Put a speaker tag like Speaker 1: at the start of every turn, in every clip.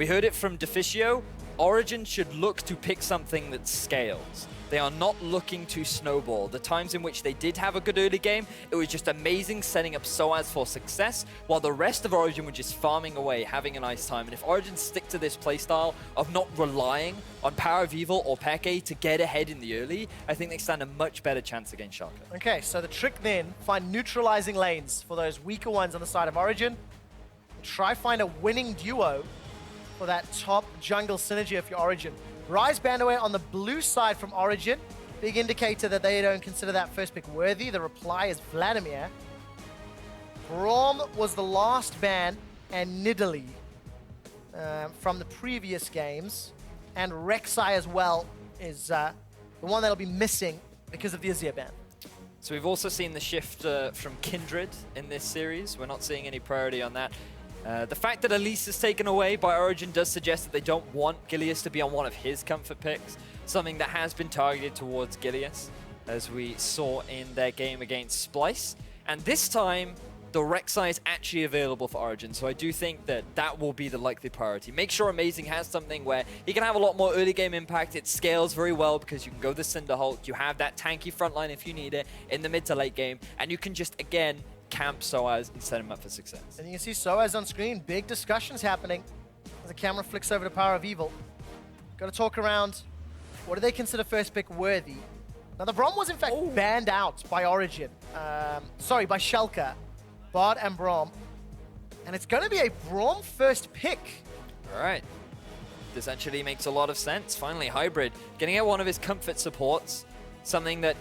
Speaker 1: We heard it from Deficio. Origen should look to pick something that scales. They are not looking to snowball. The times in which they did have a good early game, it was just amazing setting up SoaZ for success, while the rest of Origen were just farming away, having a nice time. And if Origen stick to this playstyle of not relying on PowerOfEvil or xPeke to get ahead in the early, I think they stand a much better chance against Schalke.
Speaker 2: Okay, so the trick then, find neutralizing lanes for those weaker ones on the side of Origen. Try find a winning duo for that top jungle synergy of your Origen. Rise banned away on the blue side from Origen. Big indicator that they don't consider that first pick worthy. The reply is Vladimir. Braum was the last ban, and Nidalee from the previous games. And Rek'sai as well is the one that'll be missing because of the Azir ban.
Speaker 1: So we've also seen the shift from Kindred in this series. We're not seeing any priority on that. The fact that Elise is taken away by Origen does suggest that they don't want Gilius to be on one of his comfort picks, something that has been targeted towards Gilius, as we saw in their game against Splice. And this time, the Rek'sai is actually available for Origen, so I do think that that will be the likely priority. Make sure Amazing has something where he can have a lot more early game impact. It scales very well because you can go the Cinder Hulk, you have that tanky front line if you need it in the mid to late game, and you can just, again, camp SoaZ and set him up for success.
Speaker 2: And you can see SoaZ on screen, big discussions happening as the camera flicks over to PowerOfEvil. Got to talk around, what do they consider first pick worthy? Now the Braum was in fact banned out by Origen, sorry, by Schalke, Bard and Braum. And it's going to be a Braum first pick.
Speaker 1: All right. This actually makes a lot of sense. Finally, Hybrid getting out one of his comfort supports, something that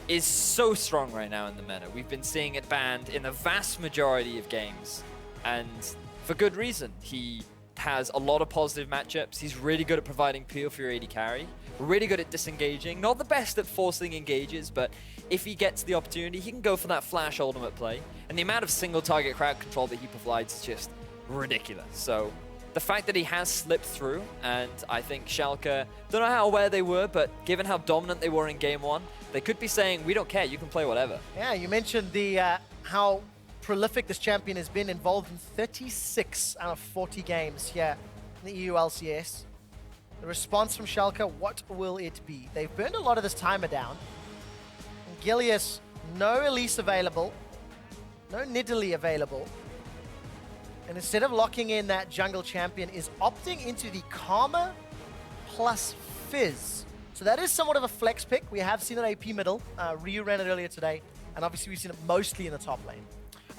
Speaker 1: is so strong right now in the meta. We've been seeing it banned in the vast majority of games, and for good reason. He has a lot of positive matchups. He's really good at providing peel for your AD carry, really good at disengaging. Not the best at forcing engages, but if he gets the opportunity, he can go for that flash ultimate play, and the amount of single target crowd control that he provides is just ridiculous. So the fact that he has slipped through, and I think Schalke, don't know how aware they were, but given how dominant they were in game one, they could be saying, we don't care, you can play whatever.
Speaker 2: Yeah, you mentioned the how prolific this champion has been, involved in 36 out of 40 games here in the EU LCS. The response from Schalke, what will it be? They've burned a lot of this timer down. And Gilius, no Elise available, no Nidalee available. And instead of locking in that jungle champion, is opting into the Karma plus Fizz. So that is somewhat of a flex pick. We have seen it AP middle. Ryu ran it earlier today. And obviously we've seen it mostly in the top lane.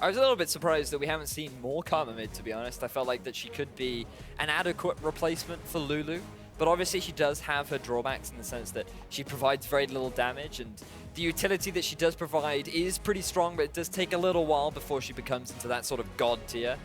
Speaker 1: I was a little bit surprised that we haven't seen more Karma mid, to be honest. I felt like that she could be an adequate replacement for Lulu. But obviously she does have her drawbacks in the sense that she provides very little damage, and the utility that she does provide is pretty strong, but it does take a little while before she becomes into that sort of god tier,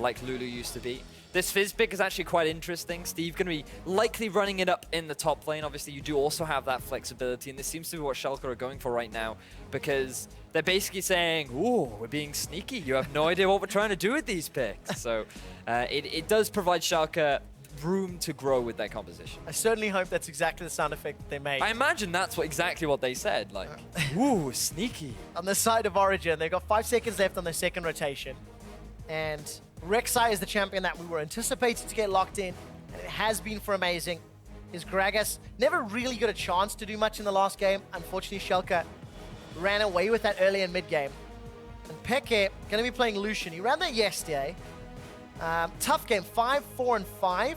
Speaker 1: like Lulu used to be. This Fizz pick is actually quite interesting. Steve going to be likely running it up in the top lane. Obviously, you do also have that flexibility, and this seems to be what Schalke are going for right now, because they're basically saying, ooh, we're being sneaky. You have no idea what we're trying to do with these picks. So it does provide Schalke room to grow with their composition.
Speaker 2: I certainly hope that's exactly the sound effect that they made.
Speaker 1: I imagine that's exactly what they said, like, ooh, sneaky.
Speaker 2: On the side of Origen, they've got 5 seconds left on their second rotation. And Rek'sai is the champion that we were anticipating to get locked in, and it has been for Amazing. His Gragas never really got a chance to do much in the last game. Unfortunately, Schalke ran away with that early and mid game. And xPeke going to be playing Lucian. He ran that yesterday. Tough game, 5-4-5.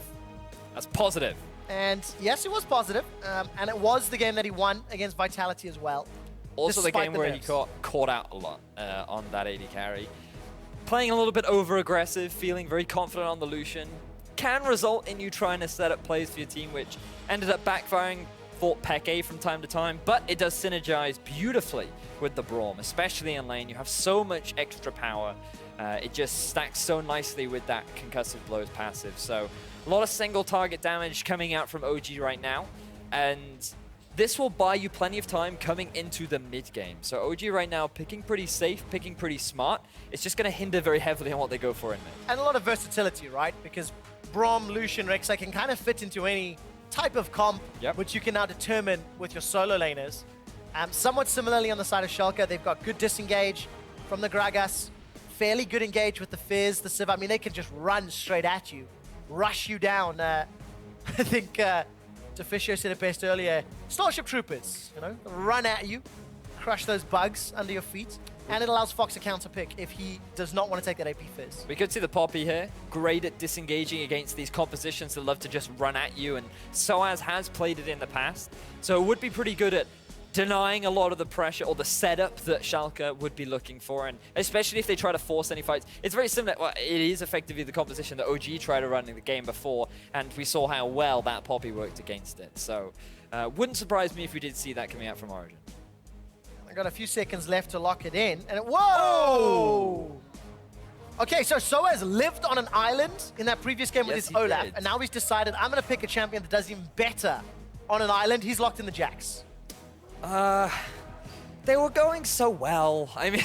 Speaker 1: That's positive.
Speaker 2: And yes, it was positive. And it was the game that he won against Vitality as well.
Speaker 1: Also the game where he got caught out a lot on that AD carry. Playing a little bit over-aggressive, feeling very confident on the Lucian, can result in you trying to set up plays for your team, which ended up backfiring for xPeke from time to time, but it does synergize beautifully with the Braum, especially in lane. You have so much extra power. It just stacks so nicely with that concussive blows passive. So a lot of single target damage coming out from OG right now, and this will buy you plenty of time coming into the mid game. So OG right now picking pretty safe, picking pretty smart. It's just going to hinder very heavily on what they go for in mid.
Speaker 2: And a lot of versatility, right? Because Braum, Lucian, Rek'sai can kind of fit into any type of comp, which you can now determine with your solo laners. Somewhat similarly on the side of Schalke, they've got good disengage from the Gragas, fairly good engage with the Fizz, the Sivir. I mean, they can just run straight at you. rush you down. I think Deficio said it best earlier. Starship Troopers, you know, run at you, crush those bugs under your feet, and it allows Fox a counter pick if he does not want to take that AP Fizz.
Speaker 1: We could see the Poppy here, great at disengaging against these compositions that love to just run at you, and SoaZ has played it in the past, so it would be pretty good at denying a lot of the pressure or the setup that Schalke would be looking for, and especially if they try to force any fights. It's very similar, well, it is effectively the composition that OG tried to run in the game before, and we saw how well that Poppy worked against it. So wouldn't surprise me if we did see that coming out from Origen.
Speaker 2: I got a few seconds left to lock it in, and whoa! Okay, so SoaZ lived on an island in that previous game with his Olaf, and now he's decided, I'm going to pick a champion that does even better on an island. He's locked in the Jax.
Speaker 1: They were going so well. I mean,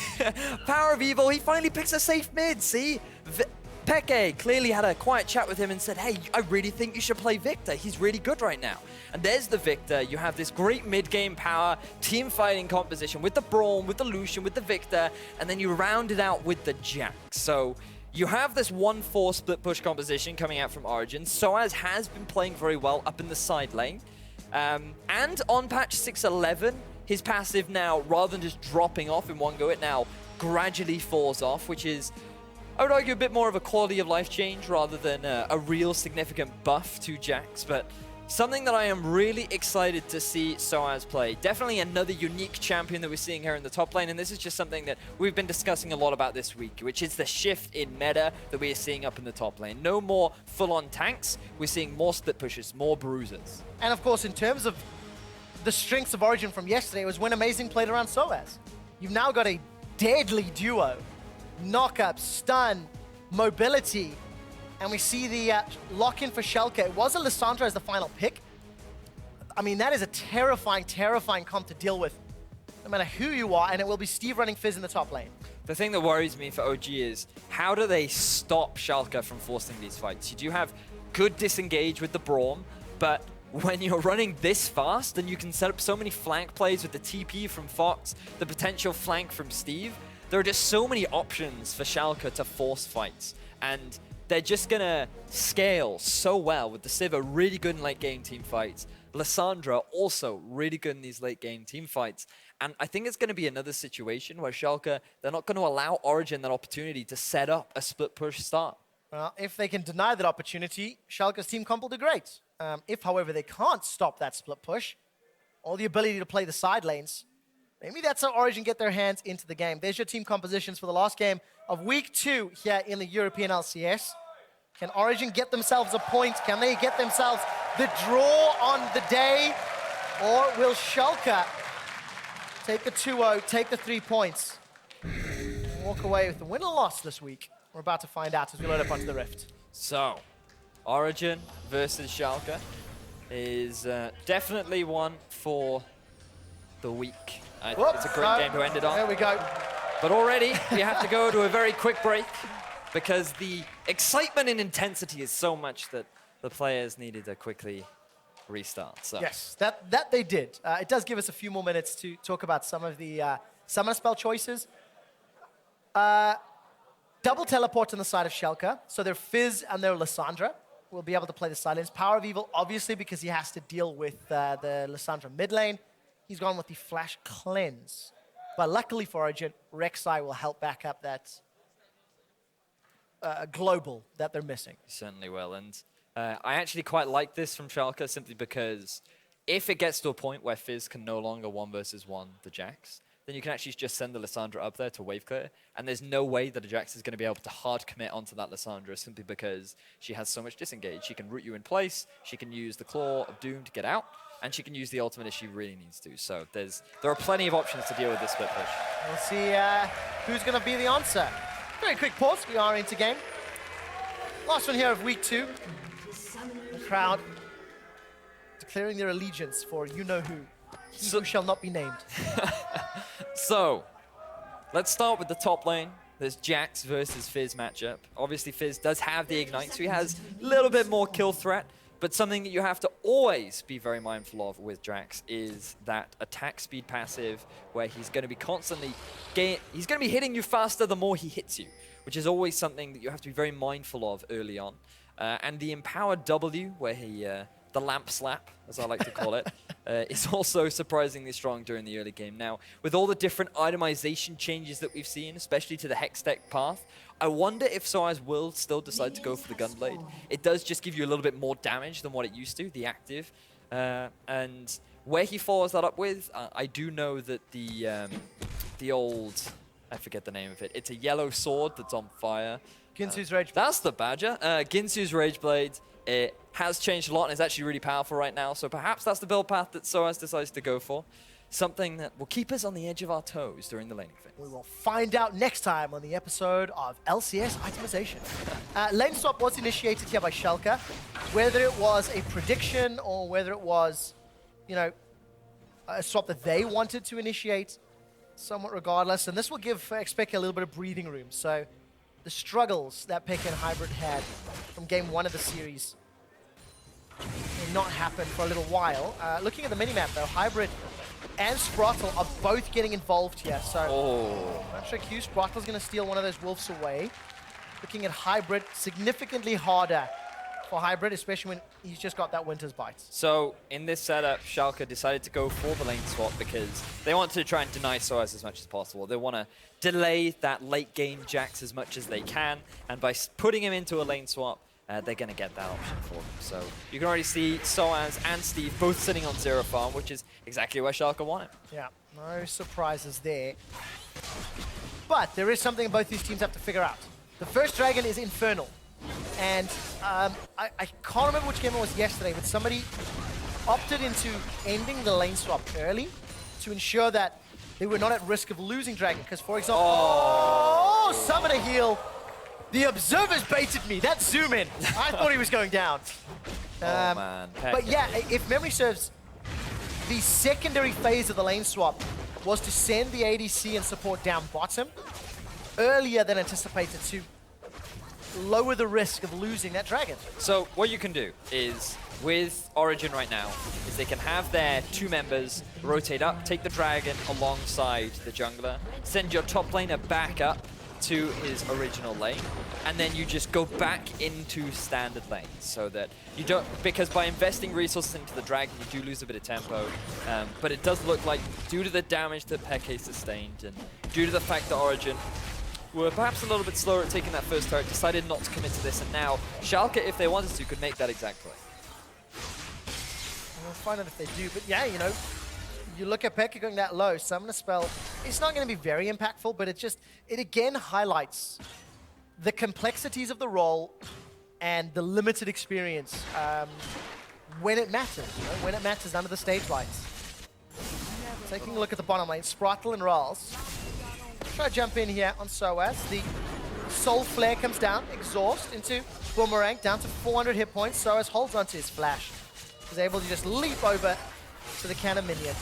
Speaker 1: PowerOfEvil, he finally picks a safe mid, see? xPeke clearly had a quiet chat with him and said, hey, I really think you should play Viktor. He's really good right now. And there's the Viktor. You have this great mid-game power, team-fighting composition with the Braum, with the Lucian, with the Viktor, and then you round it out with the Jax. So you have this 1-4 split push composition coming out from Origen. SoaZ has been playing very well up in the side lane. And on patch 6.11, his passive now, rather than just dropping off in one go, it now gradually falls off, which is, I would argue, a bit more of a quality of life change rather than a real significant buff to Jax. But something that I am really excited to see SoaZ play. Definitely another unique champion that we're seeing here in the top lane, and this is just something that we've been discussing a lot about this week, which is the shift in meta that we are seeing up in the top lane. No more full-on tanks, we're seeing more split pushes, more bruisers.
Speaker 2: And of course, in terms of the strengths of Origen from yesterday, it was when Amazing played around SoaZ. You've now got a deadly duo. Knock-up, stun, mobility, and we see the lock-in for Schalke. It was a Lissandra as the final pick. I mean, that is a terrifying, terrifying comp to deal with, no matter who you are, and it will be Steve running Fizz in the top lane.
Speaker 1: The thing that worries me for OG is, how do they stop Schalke from forcing these fights? You do have good disengage with the Braum, but when you're running this fast, then you can set up so many flank plays with the TP from Fox, the potential flank from Steve. There are just so many options for Schalke to force fights, and they're just gonna scale so well with the Sivir really good in late game team fights. Lissandra also really good in these late game team fights. And I think it's gonna be another situation where Schalke, they're not gonna allow Origen that opportunity to set up a split push start.
Speaker 2: Well, if they can deny that opportunity, Schalke's team comp will do great. If, however, they can't stop that split push, or the ability to play the side lanes, maybe that's how Origen get their hands into the game. There's your team compositions for the last game of Week 2 here in the European LCS. Can Origen get themselves a point? Can they get themselves the draw on the day? Or will Schalke take the 2-0, take the 3 points, and walk away with the win or loss this week? We're about to find out as we load up onto the Rift.
Speaker 1: So, Origen versus Schalke is definitely one for the week. It's a great game to end it on.
Speaker 2: There we go.
Speaker 1: But already, we have to go to a very quick break because the excitement and intensity is so much that the players needed to quickly restart. So.
Speaker 2: Yes, that they did. It does give us a few more minutes to talk about some of the summon spell choices. Double teleport on the side of Schalke, so their Fizz and their Lissandra will be able to play the side lanes. PowerOfEvil, obviously, because he has to deal with the Lissandra mid lane. He's gone with the Flash Cleanse. But luckily for Origen, Rek'sai will help back up that global that they're missing.
Speaker 1: Certainly will, and I actually quite like this from Schalke simply because if it gets to a point where Fizz can no longer 1 versus 1 the Jax, then you can actually just send the Lissandra up there to wave clear, and there's no way that a Jax is going to be able to hard commit onto that Lissandra simply because she has so much disengage. She can root you in place, she can use the Claw of Doom to get out, and she can use the ultimate if she really needs to. So there are plenty of options to deal with this split push.
Speaker 2: We'll see who's going to be the answer. Very quick pause, we are into game. Last one here of Week 2. The crowd declaring their allegiance for you-know-who. Who shall not be named.
Speaker 1: So, let's start with the top lane. There's Jax versus Fizz matchup. Obviously, Fizz does have the Ignite, so he has a little bit more kill threat. But something that you have to always be very mindful of with Jax is that attack speed passive, where he's going to be constantly he's going to be hitting you faster the more he hits you, which is always something that you have to be very mindful of early on. And the empowered W, where he, the lamp slap, as I like to call it, is also surprisingly strong during the early game. Now, with all the different itemization changes that we've seen, especially to the Hex Tech path, I wonder if SoaZ will still decide to go for the Gunblade. It does just give you a little bit more damage than what it used to, the active. And where he follows that up with, I do know that the old, I forget the name of it, it's a yellow sword that's on fire.
Speaker 2: Ginsu's Rage.
Speaker 1: That's the Badger. Ginsu's Rage Blade. It has changed a lot and is actually really powerful right now. So perhaps that's the build path that SoaZ decides to go for. Something that will keep us on the edge of our toes during the laning phase.
Speaker 2: We will find out next time on the episode of LCS itemization. Lane swap was initiated here by Schalke. Whether it was a prediction or whether it was, you know, a swap that they wanted to initiate, somewhat regardless. And this will give xPeke a little bit of breathing room. So the struggles that Peke and Hybrid had from game 1 of the series may not happen for a little while. Looking at the minimap though, Hybrid and sprattel are both getting involved here. So I'm sure sprattel's going to steal one of those wolves away. Looking at Hybrid, significantly harder for Hybrid, especially when he's just got that Winter's Bite.
Speaker 1: So in this setup, Schalke decided to go for the lane swap because they want to try and deny SoaZ as much as possible. They want to delay that late game Jax as much as they can, and by putting him into a lane swap, they're going to get that option for them. So you can already see SoaZ and Steve both sitting on 0 farm, which is exactly where Schalke want it.
Speaker 2: Yeah, no surprises there. But there is something both these teams have to figure out. The first dragon is Infernal. And I can't remember which game it was yesterday, but somebody opted into ending the lane swap early to ensure that they were not at risk of losing dragon. Because, for example, summon a heal. The observers baited me. That zoom in. I thought he was going down.
Speaker 1: Man.
Speaker 2: But yeah, if memory serves, the secondary phase of the lane swap was to send the ADC and support down bottom earlier than anticipated to lower the risk of losing that dragon.
Speaker 1: So what you can do is, with Origen right now, is they can have their 2 members rotate up, take the dragon alongside the jungler, send your top laner back up to his original lane, and then you just go back into standard lanes so that you don't, because by investing resources into the dragon, you do lose a bit of tempo, but it does look like, due to the damage that Peke sustained, and due to the fact that Origen were perhaps a little bit slower at taking that first turret, decided not to commit to this, and now Schalke, if they wanted to, could make that exact play.
Speaker 2: We'll find out if they do, but yeah, you know, you look at Peke going that low, summon a spell, it's not going to be very impactful, but it again highlights the complexities of the role and the limited experience when it matters, you know, when it matters under the stage lights. Taking a look at the bottom lane, sprattel and RalleZ. Try to jump in here on SoaZ. The Soul Flare comes down, exhaust into Boomerang, down to 400 hit points. SoaZ holds onto his flash. He's able to just leap over to the cannon minion.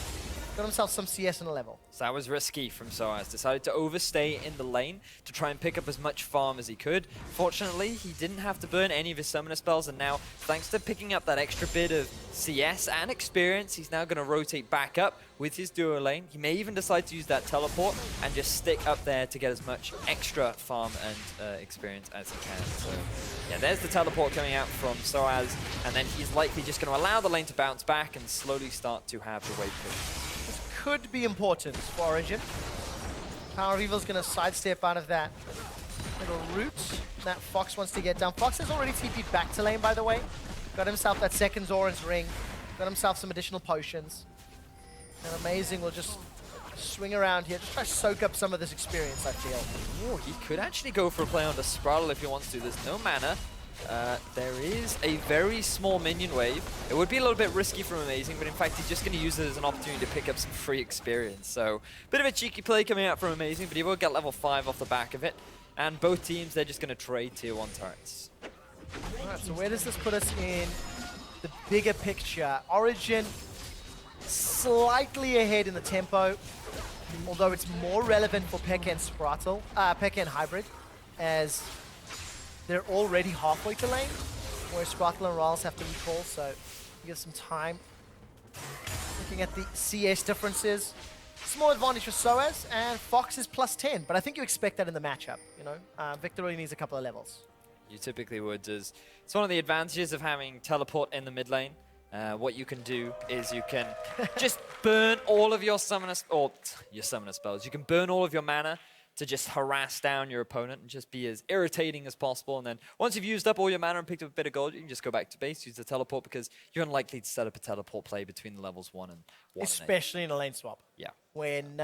Speaker 2: Got himself some CS in a level.
Speaker 1: So that was risky from SoaZ. Decided to overstay in the lane to try and pick up as much farm as he could. Fortunately, he didn't have to burn any of his summoner spells, and now, thanks to picking up that extra bit of CS and experience, he's now going to rotate back up with his duo lane. He may even decide to use that teleport and just stick up there to get as much extra farm and experience as he can. So yeah, there's the teleport coming out from SoaZ, and then he's likely just going to allow the lane to bounce back and slowly start to have the wave push.
Speaker 2: Could be important for Origen. PowerOfEvil's going to sidestep out of that little route that Fox wants to get down. Fox has already TP'd back to lane, by the way. Got himself that second Zoran's ring. Got himself some additional potions. And Amazing will just swing around here. Just try to soak up some of this experience, I feel.
Speaker 1: Oh, he could actually go for a play on the sprattel if he wants to. There's no mana. There is a very small minion wave. It would be a little bit risky from Amazing, but in fact he's just going to use it as an opportunity to pick up some free experience. So, bit of a cheeky play coming out from Amazing, but he will get level 5 off the back of it. And both teams, they're just going to trade tier 1 turrets.
Speaker 2: Alright, so where does this put us in the bigger picture? Origen slightly ahead in the tempo, although it's more relevant for Peke and sprattel, Peke and Hybrid, as they're already halfway to lane, where sprattel and RalleZ have to recall, so you get some time. Looking at the CS differences, small advantage for SoaZ, and Fox is +10, but I think you expect that in the matchup, you know? Viktor really needs a couple of levels.
Speaker 1: You typically would. It's one of the advantages of having teleport in the mid lane. What you can do is you can just burn all of your summoner spells. You can burn all of your mana to just harass down your opponent and just be as irritating as possible. And then once you've used up all your mana and picked up a bit of gold, you can just go back to base, use the teleport, because you're unlikely to set up a teleport play between the levels 1 and 1.
Speaker 2: Especially in a lane swap.
Speaker 1: Yeah.
Speaker 2: When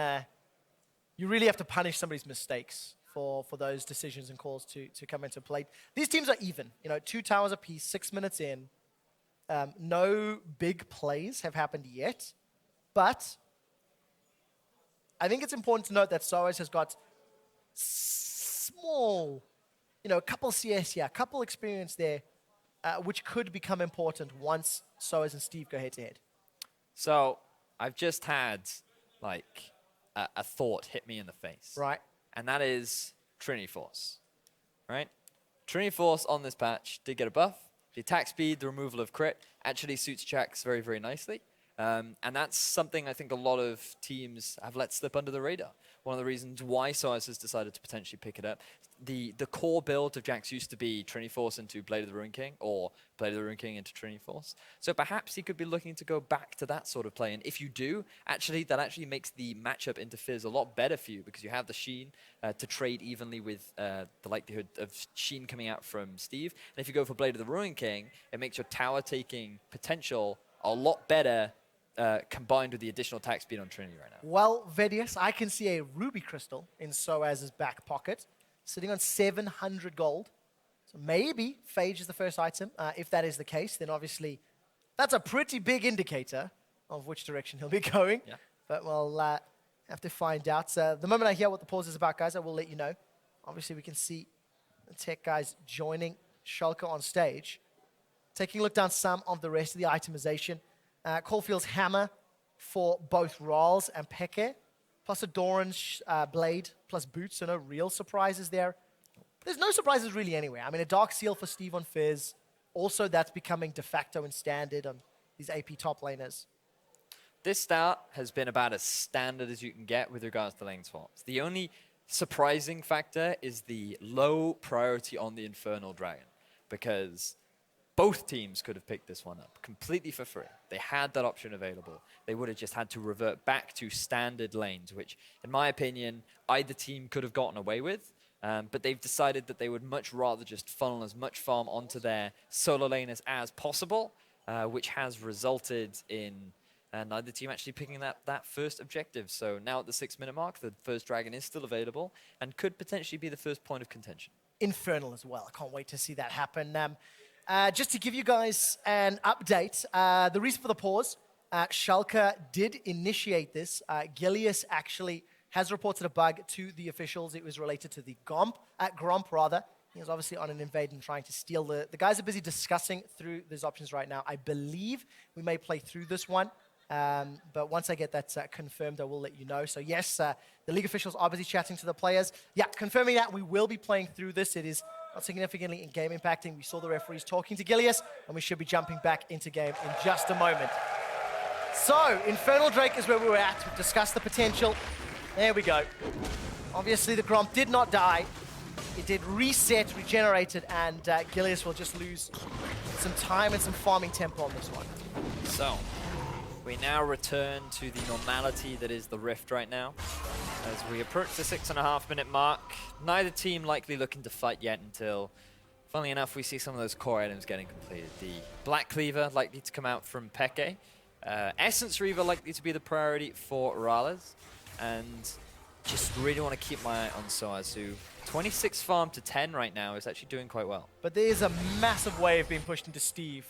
Speaker 2: you really have to punish somebody's mistakes for those decisions and calls to come into play. These teams are even. 2 towers apiece, 6 minutes in. No big plays have happened yet. But I think it's important to note that SoaZ has got small, a couple CS here, a couple experience there, which could become important once SoaZ and Steve go head-to-head.
Speaker 1: So I've just had, a thought hit me in the face.
Speaker 2: Right.
Speaker 1: And that is Trinity Force, right? Trinity Force on this patch did get a buff. The attack speed, the removal of crit, actually suits Jax very, very nicely. And that's something I think a lot of teams have let slip under the radar. One of the reasons why SoaZ has decided to potentially pick it up. The core build of Jax used to be Trinity Force into Blade of the Ruin King, or Blade of the Ruin King into Trinity Force. So perhaps he could be looking to go back to that sort of play. And if you do, that actually makes the matchup into Fizz a lot better for you, because you have the Sheen to trade evenly with the likelihood of Sheen coming out from Steve. And if you go for Blade of the Ruin King, it makes your tower taking potential a lot better, combined with the additional attack speed on Trinity right now.
Speaker 2: Well, Vedius, I can see a ruby crystal in SoaZ's back pocket, sitting on 700 gold. So maybe Phage is the first item. If that is the case, then obviously that's a pretty big indicator of which direction he'll be going.
Speaker 1: Yeah.
Speaker 2: But we'll have to find out. The moment I hear what the pause is about, guys, I will let you know. Obviously, we can see the tech guys joining Schalke on stage. Taking a look down some of the rest of the itemization. Caulfield's hammer for both RALZ and Peke, plus a Doran's blade, plus boots, so no real surprises there. There's no surprises really anywhere. I mean, a Dark Seal for Steve on Fizz. Also, that's becoming de facto and standard on these AP top laners.
Speaker 1: This start has been about as standard as you can get with regards to lane swaps. The only surprising factor is the low priority on the Infernal Dragon, because both teams could have picked this one up completely for free. They had that option available. They would have just had to revert back to standard lanes, which, in my opinion, either team could have gotten away with. But they've decided that they would much rather just funnel as much farm onto their solo laners as possible, which has resulted in neither team actually picking that first objective. So now at the 6-minute mark, the first dragon is still available and could potentially be the first point of contention.
Speaker 2: Infernal as well. I can't wait to see that happen. Just to give you guys an update, the reason for the pause, Schalke did initiate this. Gilius actually has reported a bug to the officials. It was related to the Gromp rather. He was obviously on an invade and trying to steal the guys are busy discussing through these options right now. I believe we may play through this one. But once I get that confirmed, I will let you know. So yes, the league officials are busy chatting to the players. Yeah, confirming that we will be playing through this. It is not significantly in game impacting. We saw the referees talking to Gilius, and we should be jumping back into game in just a moment. So, Infernal Drake is where we were at. We've discussed the potential. There we go. Obviously, the Gromp did not die. It did reset, regenerated, and Gilius will just lose some time and some farming tempo on this one.
Speaker 1: So, we now return to the normality that is the Rift right now. As we approach the 6.5-minute mark, neither team likely looking to fight yet until, funnily enough, we see some of those core items getting completed. The Black Cleaver likely to come out from Peke. Essence Reaver likely to be the priority for MrRalleZ. And just really want to keep my eye on SoaZ, who 26 farm to 10 right now is actually doing quite well.
Speaker 2: But there is a massive wave being pushed into Steve.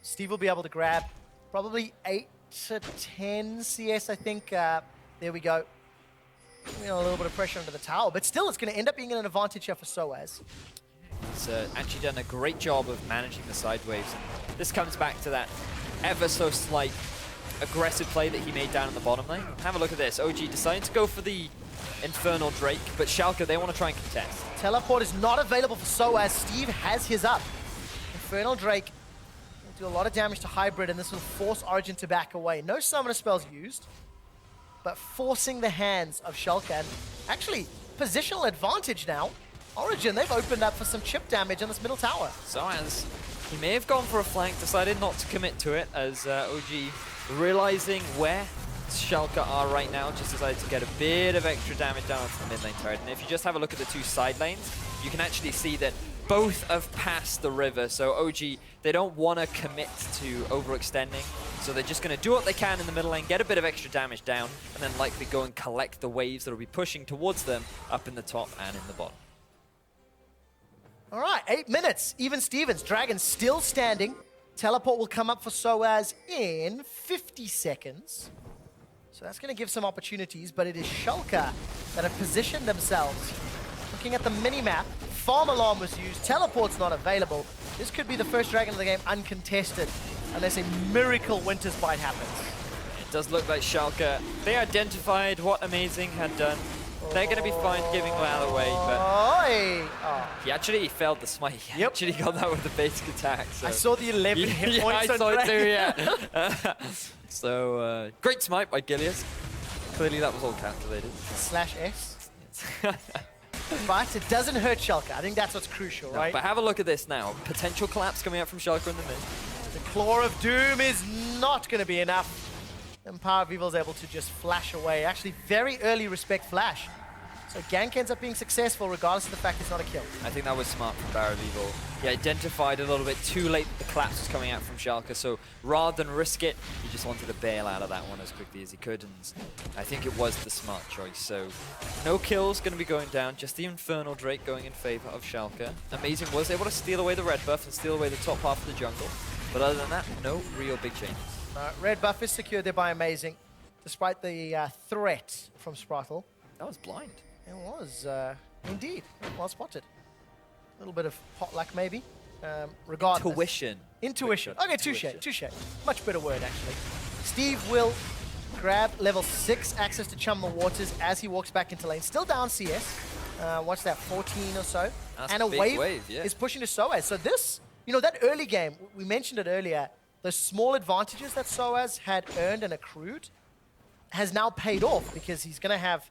Speaker 2: Steve will be able to grab probably 8 to 10 CS, I think. There we go. A little bit of pressure under the tower, but still it's going to end up being an advantage here for SoaZ.
Speaker 1: He's actually done a great job of managing the sideways. And this comes back to that ever so slight aggressive play that he made down in the bottom lane. Have a look at this. OG deciding to go for the Infernal Drake, but Schalke, they want to try and contest.
Speaker 2: Teleport is not available for SoaZ. Steve has his up. Infernal Drake will do a lot of damage to Hybrid, and this will force Origen to back away. No summoner spells used, but forcing the hands of Schalke. And actually, positional advantage now Origen, they've opened up for some chip damage on this middle tower.
Speaker 1: SoaZ, he may have gone for a flank, decided not to commit to it as OG, realizing where Schalke are right now, just decided to get a bit of extra damage down onto the mid lane turret. And if you just have a look at the two side lanes, you can actually see that both have passed the river. So OG, they don't want to commit to overextending. So they're just going to do what they can in the middle lane, get a bit of extra damage down, and then likely go and collect the waves that will be pushing towards them up in the top and in the bottom.
Speaker 2: All right, 8 minutes. Even Stevens. Dragon still standing. Teleport will come up for SoaZ in 50 seconds. So that's going to give some opportunities, but it is Schalke that have positioned themselves. Looking at the mini-map, Farm Alarm was used, Teleport's not available. This could be the first Dragon of the game uncontested, unless a miracle Winter's Bite happens.
Speaker 1: It does look like Schalke, they identified what Amazing had done. They're going to be fine giving that away, but he actually failed the smite. He actually got that with the basic attack. So.
Speaker 2: I saw the 11 hit points
Speaker 1: I
Speaker 2: on
Speaker 1: saw it
Speaker 2: Dragon.
Speaker 1: too, yeah. So, great smite by Gilius. Clearly that was all calculated.
Speaker 2: /S. But it doesn't hurt Schalke. I think that's what's crucial, right?
Speaker 1: But have a look at this now. Potential collapse coming out from Schalke in the mid.
Speaker 2: The Claw of Doom is not going to be enough. And PowerOfEvil is able to just flash away. Actually, very early respect flash. So gank ends up being successful regardless of the fact it's not a kill.
Speaker 1: I think that was smart from PowerOfEvil. He identified a little bit too late that the collapse was coming out from Schalke, so rather than risk it, he just wanted to bail out of that one as quickly as he could, and I think it was the smart choice. So no kills going to be going down, just the Infernal Drake going in favor of Schalke. Amazing was able to steal away the red buff and steal away the top half of the jungle, but other than that, no real big changes.
Speaker 2: Red buff is secured there by Amazing, despite the threat from sprattel.
Speaker 1: That was blind.
Speaker 2: It was, indeed. Well spotted. A little bit of pot luck, maybe. Regardless. Intuition. Okay, touche. Much better word, actually. Steve will grab level 6 access to Chum the Waters as he walks back into lane. Still down CS. What's that, 14 or so?
Speaker 1: That's
Speaker 2: and a wave
Speaker 1: yeah.
Speaker 2: is pushing to SoaZ. So this, you know, that early game, we mentioned it earlier, the small advantages that SoaZ had earned and accrued has now paid off because he's going to have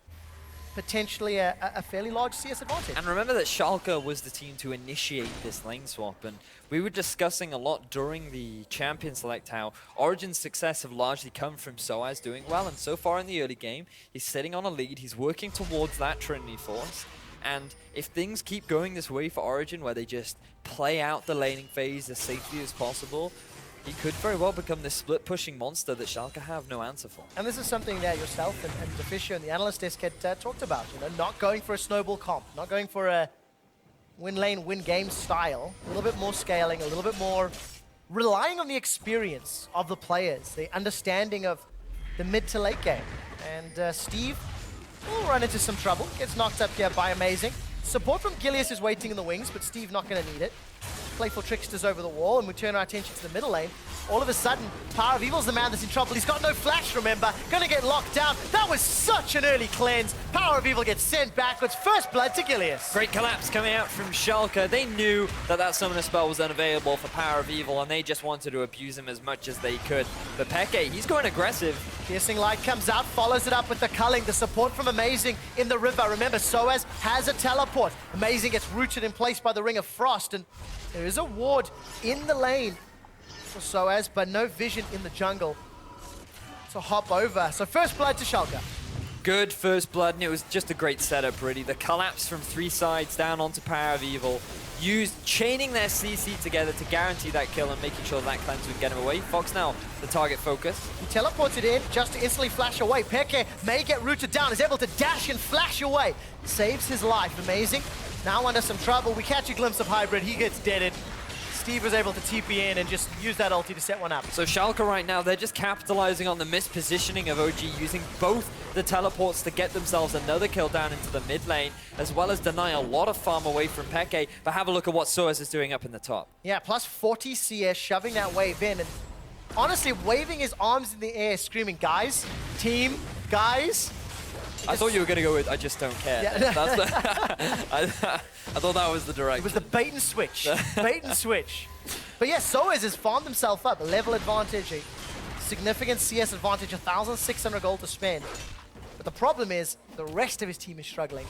Speaker 2: potentially a fairly large CS advantage.
Speaker 1: And remember that Schalke was the team to initiate this lane swap, and we were discussing a lot during the Champion Select how Origen's success have largely come from SoaZ doing well, and so far in the early game, he's sitting on a lead, he's working towards that Trinity Force, and if things keep going this way for Origen, where they just play out the laning phase as safely as possible, he could very well become this split-pushing monster that Schalke have no answer for.
Speaker 2: And this is something that yourself and Deficio and the analyst desk had talked about, you know, not going for a snowball comp, not going for a win lane, win game style, a little bit more scaling, a little bit more relying on the experience of the players, the understanding of the mid to late game. And Steve will run into some trouble, gets knocked up here by Amazing. Support from Gilius is waiting in the wings, but Steve not going to need it. Playful Tricksters over the wall, and we turn our attention to the middle lane. All of a sudden, PowerOfEvil's the man that's in trouble. He's got no flash, remember. Gonna get locked down. That was such an early cleanse. PowerOfEvil gets sent backwards. First blood to Gilius.
Speaker 1: Great collapse coming out from Schalke. They knew that that summoner spell was unavailable for PowerOfEvil, and they just wanted to abuse him as much as they could. But Peke, he's going aggressive.
Speaker 2: Piercing Light comes out, follows it up with the culling. The support from Amazing in the river. Remember, SoaZ has a teleport. Amazing gets rooted in place by the Ring of Frost, and there is a ward in the lane for SoaZ, but no vision in the jungle. So hop over. So first blood to Schalke.
Speaker 1: Good first blood, and it was just a great setup, really. The collapse from 3 sides down onto PowerOfEvil, chaining their CC together to guarantee that kill and making sure that cleanse would get him away. Fox now, the target focus.
Speaker 2: He teleported in just to instantly flash away. Peke may get rooted down, is able to dash and flash away. Saves his life, Amazing. Now under some trouble, we catch a glimpse of Hybrid, he gets deaded. Steve was able to TP in and just use that ulti to set one up.
Speaker 1: So Schalke right now, they're just capitalizing on the mispositioning of OG, using both the teleports to get themselves another kill down into the mid lane, as well as deny a lot of farm away from Peke. But have a look at what SoaZ is doing up in the top.
Speaker 2: Yeah, plus 40 CS, shoving that wave in, and honestly, waving his arms in the air, screaming, guys, team, guys.
Speaker 1: I thought you were going to go with, I just don't care.
Speaker 2: Yeah.
Speaker 1: That's the I thought that was the direction.
Speaker 2: It was the bait and switch. Bait and switch. But yeah, SoaZ has farmed himself up. A level advantage, a significant CS advantage, 1,600 gold to spend. But the problem is the rest of his team is struggling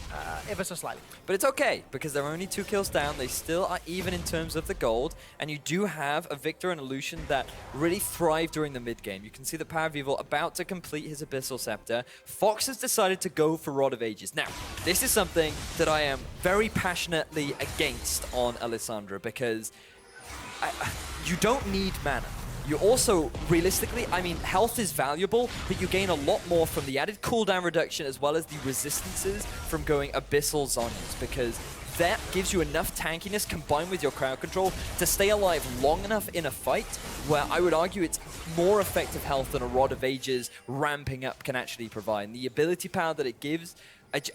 Speaker 2: ever so slightly.
Speaker 1: But it's okay, because they're only 2 kills down. They still are even in terms of the gold. And you do have a Viktor and a Lucian that really thrive during the mid-game. You can see the PowerOfEvil about to complete his Abyssal Scepter. Fox has decided to go for Rod of Ages. Now, this is something that I am very passionately against on Lissandra, because you don't need mana. You also, realistically, I mean, health is valuable, but you gain a lot more from the added cooldown reduction as well as the resistances from going Abyssal Zonyas, because that gives you enough tankiness combined with your crowd control to stay alive long enough in a fight where I would argue it's more effective health than a Rod of Ages ramping up can actually provide. And the ability power that it gives,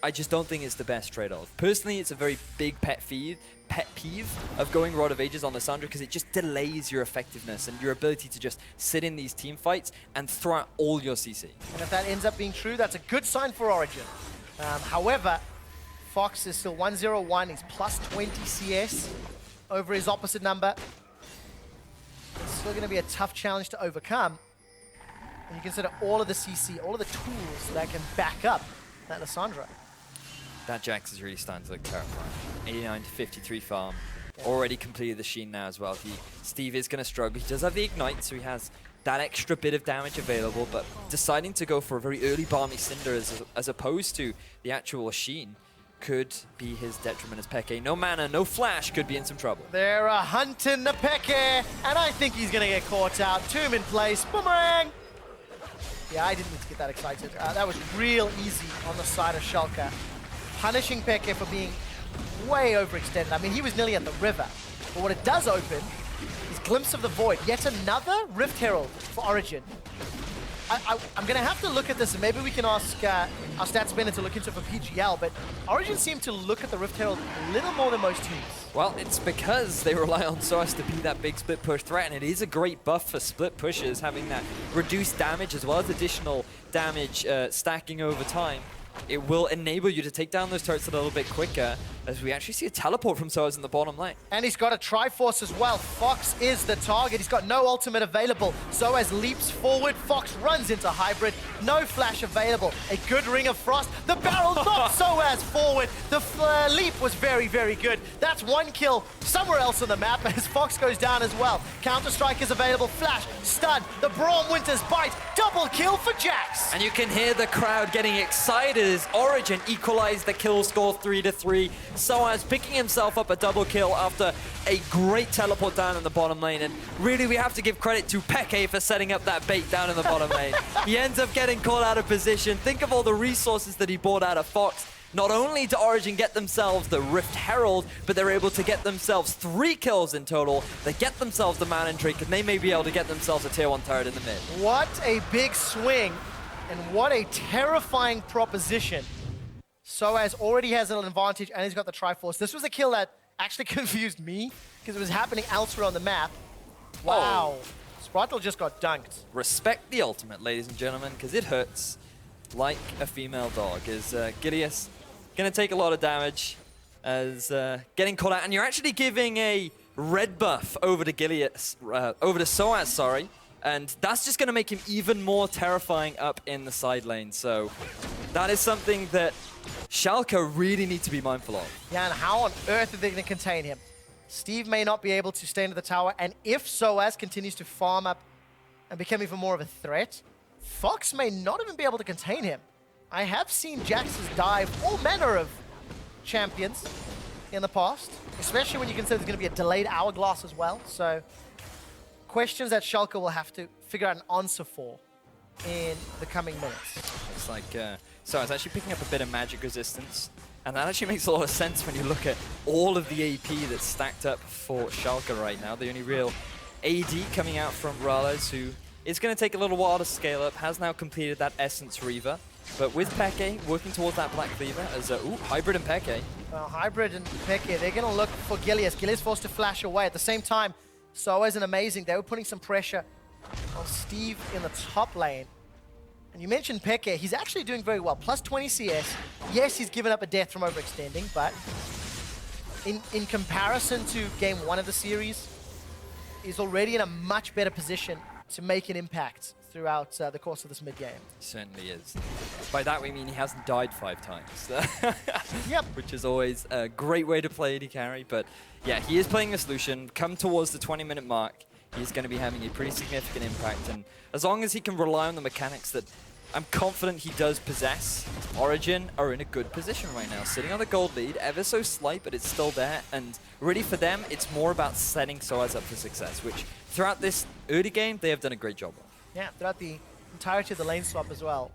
Speaker 1: I just don't think it's the best trade-off. Personally, it's a very big pet peeve of going Rod of Ages on Lissandra, because it just delays your effectiveness and your ability to just sit in these team fights and throw out all your CC.
Speaker 2: And if that ends up being true, that's a good sign for Origen. However, Fox is still 1-0-1. He's plus 20 CS over his opposite number. It's still going to be a tough challenge to overcome. And you consider all of the CC, all of the tools that can back up that Lissandra.
Speaker 1: That Jax is really starting to look terrifying. 89 to 53 farm. Already completed the Sheen now as well. Steve is going to struggle. He does have the Ignite, so he has that extra bit of damage available, but deciding to go for a very early Balmy Cinder as opposed to the actual Sheen could be his detriment as Peke. No mana, no flash, could be in some trouble.
Speaker 2: They're hunting the Peke, and I think he's going to get caught out. Tomb in place. Boomerang! Yeah, I didn't need to get that excited. That was real easy on the side of Schalke. Punishing Peke for being way overextended. I mean, he was nearly at the river. But what it does open is Glimpse of the Void. Yet another Rift Herald for Origen. I'm going to have to look at this, and maybe we can ask our stats spinner to look into it for PGL, but Origen seemed to look at the Rift Herald a little more than most teams.
Speaker 1: Well, it's because they rely on SoaZ to be that big split push threat, and it is a great buff for split pushes, having that reduced damage as well as additional damage stacking over time. It will enable you to take down those turrets a little bit quicker, as we actually see a teleport from SoaZ in the bottom lane.
Speaker 2: And he's got a Triforce as well. Fox is the target. He's got no ultimate available. SoaZ leaps forward. Fox runs into Hybrid. No flash available. A good Ring of Frost. The barrel knocks SoaZ forward. The leap was very, very good. That's one kill somewhere else on the map as Fox goes down as well. Counter-Strike is available. Flash, stun, the Braum Winter's Bite. Double kill for Jax.
Speaker 1: And you can hear the crowd getting excited as Origen equalized the kill score 3-3. SoaZ picking himself up a double kill after a great teleport down in the bottom lane. And really, we have to give credit to Peke for setting up that bait down in the bottom lane. He ends up getting caught out of position. Think of all the resources that he bought out of Fox. Not only did Origen get themselves the Rift Herald, but they're able to get themselves 3 kills in total. They get themselves the Man and Drake, and they may be able to get themselves a tier 1 turret in the mid.
Speaker 2: What a big swing, and what a terrifying proposition. SoaZ already has an advantage, and he's got the Triforce. This was a kill that actually confused me, because it was happening elsewhere on the map. Wow. Oh. Sprattel just got dunked.
Speaker 1: Respect the ultimate, ladies and gentlemen, because it hurts like a female dog. Is Gilius going to take a lot of damage as getting caught out, and you're actually giving a red buff over to Gilius, over to SoaZ, sorry, and that's just going to make him even more terrifying up in the side lane. So that is something that Schalke really need to be mindful of.
Speaker 2: Yeah, and how on earth are they going to contain him? Steve may not be able to stay into the tower, and if SoaZ continues to farm up and become even more of a threat, Fox may not even be able to contain him. I have seen Jax's dive all manner of champions in the past, especially when you consider there's going to be a delayed hourglass as well. So questions that Schalke will have to figure out an answer for in the coming minutes.
Speaker 1: It's like, so I was actually picking up a bit of magic resistance, and that actually makes a lot of sense when you look at all of the AP that's stacked up for Schalke right now. The only real AD coming out from MrRalleZ, who is going to take a little while to scale up, has now completed that Essence Reaver. But with Peke working towards that Black Cleaver as, Hybrid and Peke.
Speaker 2: Well, Hybrid and Peke, they're going to look for Gilius. Gilius forced to flash away. At the same time, SoaZ an amazing. They were putting some pressure on Steve in the top lane. And you mentioned Peke, he's actually doing very well. Plus 20 CS. Yes, he's given up a death from overextending, but in comparison to game 1 of the series, he's already in a much better position to make an impact throughout the course of this mid game.
Speaker 1: He certainly is. By that we mean he hasn't died 5 times.
Speaker 2: Yep.
Speaker 1: Which is always a great way to play AD carry. But yeah, he is playing this Lucian. Come towards the 20-minute mark, he's going to be having a pretty significant impact. And as long as he can rely on the mechanics that I'm confident he does possess, Origen are in a good position right now. Sitting on the gold lead, ever so slight, but it's still there. And really for them, it's more about setting SoaZ up for success, which throughout this early game, they have done a great job of.
Speaker 2: Yeah, throughout the entirety of the lane swap as well.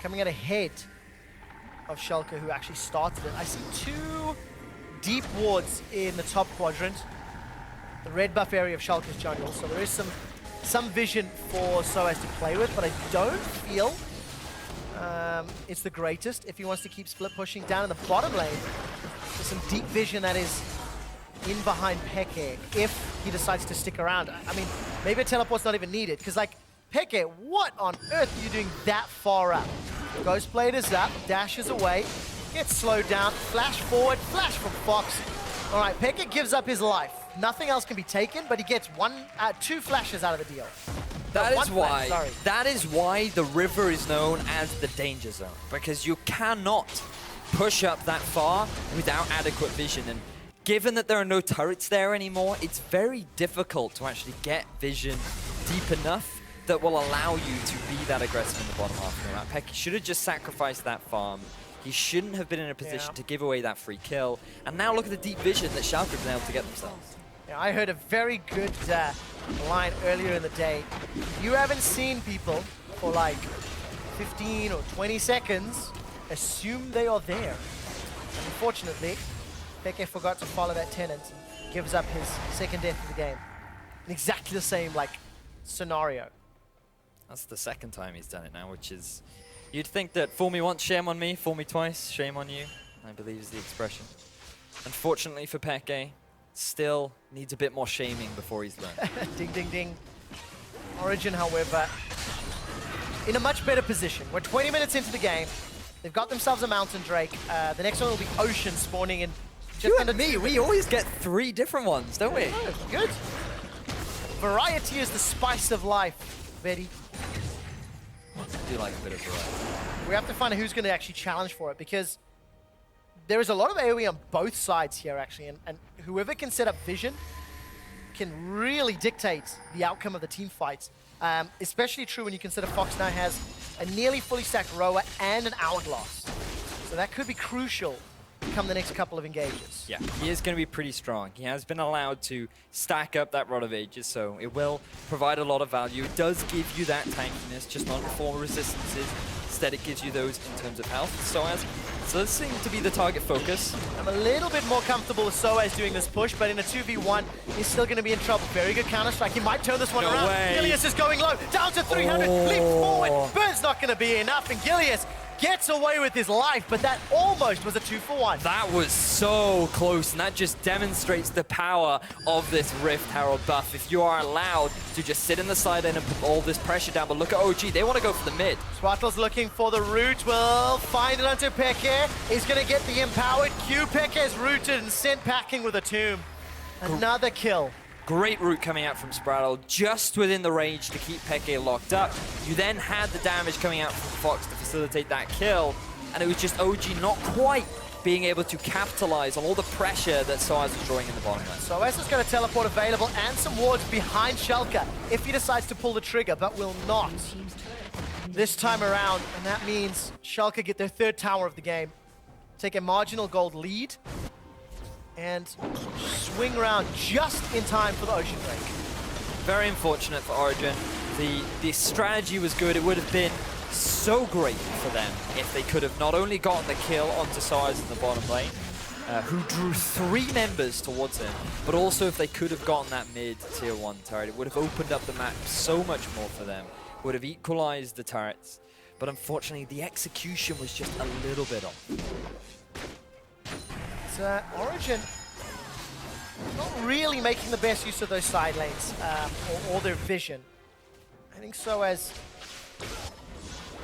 Speaker 2: Coming out ahead of Schalke, who actually started it. I see 2 deep wards in the top quadrant. The red buff area of Schalke's jungle, so there is some vision for SoaZ to play with, but I don't feel it's the greatest if he wants to keep split pushing down in the bottom lane. There's some deep vision that is in behind PekeKe if he decides to stick around. I mean, maybe a teleport's not even needed, because like, PekeKe, what on earth are you doing that far up? Ghostblade is up, dashes away, gets slowed down, flash forward, flash from Fox. All right, PekeKe gives up his life. Nothing else can be taken, but he gets 2 flashes out of the deal.
Speaker 1: That is why the river is known as the danger zone, because you cannot push up that far without adequate vision. And given that there are no turrets there anymore, it's very difficult to actually get vision deep enough that will allow you to be that aggressive in the bottom half of the map. PekeKe should have just sacrificed that farm. He shouldn't have been in a position to give away that free kill. And now look at the deep vision that Schalke have been able to get themselves.
Speaker 2: Yeah, I heard a very good line earlier in the day. You haven't seen people for like 15 or 20 seconds, assume they are there. Unfortunately, PekeKe forgot to follow that tenant and gives up his second death of the game. In exactly the same like scenario.
Speaker 1: That's the second time he's done it now, which is... You'd think that fool me once, shame on me, fool me twice, shame on you, I believe is the expression. Unfortunately for PekeKe, still needs a bit more shaming before he's learned.
Speaker 2: Ding, ding, ding. Origen, however, in a much better position. We're 20 minutes into the game. They've got themselves a Mountain Drake. The next one will be Ocean spawning in just under
Speaker 1: me, we always get 3 different ones, don't we?
Speaker 2: Oh, good. Variety is the spice of life, Betty.
Speaker 1: I do like a bit of variety.
Speaker 2: We have to find out who's going to actually challenge for it, because there is a lot of AoE on both sides here, actually, and whoever can set up vision can really dictate the outcome of the team fights. Especially true when you consider Fox now has a nearly fully stacked Roa and an Hourglass. So that could be crucial come the next couple of engages.
Speaker 1: Yeah, he is going to be pretty strong. He has been allowed to stack up that Rod of Ages, so it will provide a lot of value. It does give you that tankiness, just not for resistances. Instead, it gives you those in terms of health. So this seems to be the target focus. I'm
Speaker 2: a little bit more comfortable with SoaZ doing this push, but in a 2v1, he's still going to be in trouble. Very good counter-strike. He might turn this one around. Gilius is going low, down to 300, leap forward. Burn's not going to be enough, and Gilius gets away with his life, but that almost was a 2-for-1.
Speaker 1: That was so close, and that just demonstrates the power of this Rift Herald buff. If you are allowed to just sit in the side lane and put all this pressure down, but look at OG, they want to go for the mid.
Speaker 2: Sprattel's looking for the root, will find it onto PekeKe. He's going to get the empowered Q. PekeKe is rooted and sent packing with a tomb. Another kill.
Speaker 1: Great root coming out from sprattel, just within the range to keep PekeKe locked up. You then had the damage coming out from Fox to facilitate that kill, and it was just OG not quite being able to capitalize on all the pressure that SoaZ is drawing in the bottom lane.
Speaker 2: SoaZ has got a teleport available and some wards behind Schalke if he decides to pull the trigger, but will not this time around, and that means Schalke get their 3rd tower of the game, take a marginal gold lead, and swing around just in time for the Ocean Drake.
Speaker 1: Very unfortunate for Origen. The strategy was good. It would have been so great for them if they could have not only gotten the kill onto SoaZ in the bottom lane, who drew 3 members towards him, but also if they could have gotten that mid tier 1 turret. It would have opened up the map so much more for them. Would have equalized the turrets. But unfortunately, the execution was just a little bit off.
Speaker 2: Origen not really making the best use of those side lanes or their vision. I think SoaZ,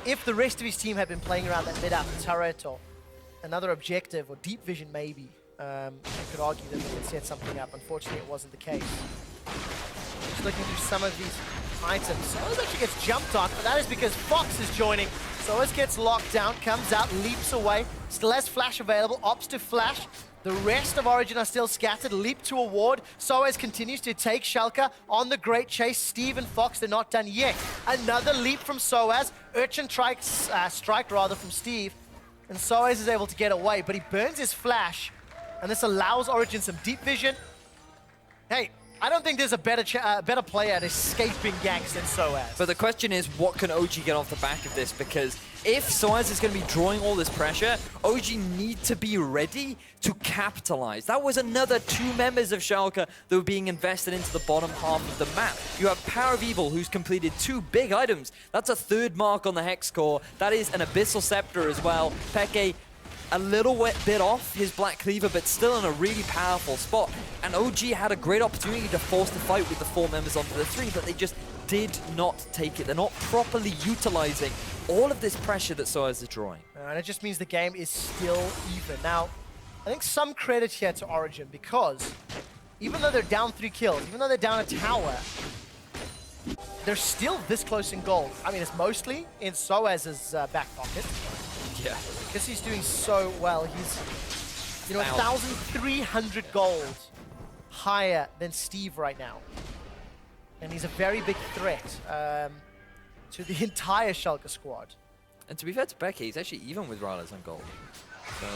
Speaker 2: if the rest of his team had been playing around that mid-up turret or another objective or deep vision maybe, you could argue that they could set something up. Unfortunately, it wasn't the case. Just looking through some of these item. SoaZ actually gets jumped on, but that is because Fox is joining. SoaZ gets locked down, comes out, leaps away. Still has flash available, opts to flash. The rest of Origen are still scattered, leap to a ward. SoaZ continues to take Schalke on the great chase. Steve and Fox, they're not done yet. Another leap from SoaZ. Urchin strike from Steve. And SoaZ is able to get away, but he burns his flash. And this allows Origen some deep vision. Hey, I don't think there's a better player at escaping ganks than SoaZ.
Speaker 1: But the question is, what can OG get off the back of this? Because if SoaZ is going to be drawing all this pressure, OG need to be ready to capitalize. That was another 2 members of Schalke that were being invested into the bottom half of the map. You have PowerOfEvil, who's completed 2 big items. That's a 3rd mark on the Hex core. That is an Abyssal Scepter as well. xPeke, a little bit off his Black Cleaver, but still in a really powerful spot. And OG had a great opportunity to force the fight with the 4 members onto the 3, but they just did not take it. They're not properly utilizing all of this pressure that SoaZ is drawing.
Speaker 2: And it just means the game is still even. Now, I think some credit here to Origen, because even though they're down 3 kills, even though they're down a tower, they're still this close in gold. I mean, it's mostly in SoaZ's back pocket.
Speaker 1: Yeah.
Speaker 2: Because he's doing so well. He's, you know, 1,300 gold higher than Steve right now. And he's a very big threat to the entire Schalke squad.
Speaker 1: And to be fair to xPeke, he's actually even with MrRalleZ on gold. So,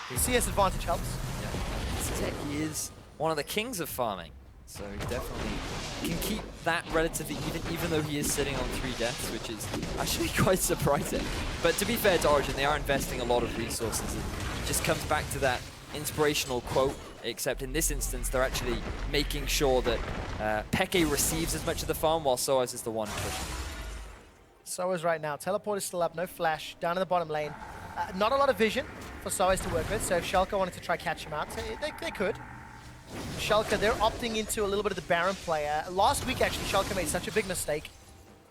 Speaker 2: the CS advantage helps.
Speaker 1: Yeah. He is one of the kings of farming. So he definitely can keep that relatively even though he is sitting on 3 deaths, which is actually quite surprising. But to be fair to Origen, they are investing a lot of resources. It just comes back to that inspirational quote, except in this instance, they're actually making sure that xPeke receives as much of the farm while SoaZ is the one pushing.
Speaker 2: SoaZ right now, teleport is still up, no flash, down in the bottom lane. Not a lot of vision for SoaZ to work with, so if Schalke wanted to try catch him out, they could. Schalke, they're opting into a little bit of the Baron play. Last week, actually, Schalke made such a big mistake,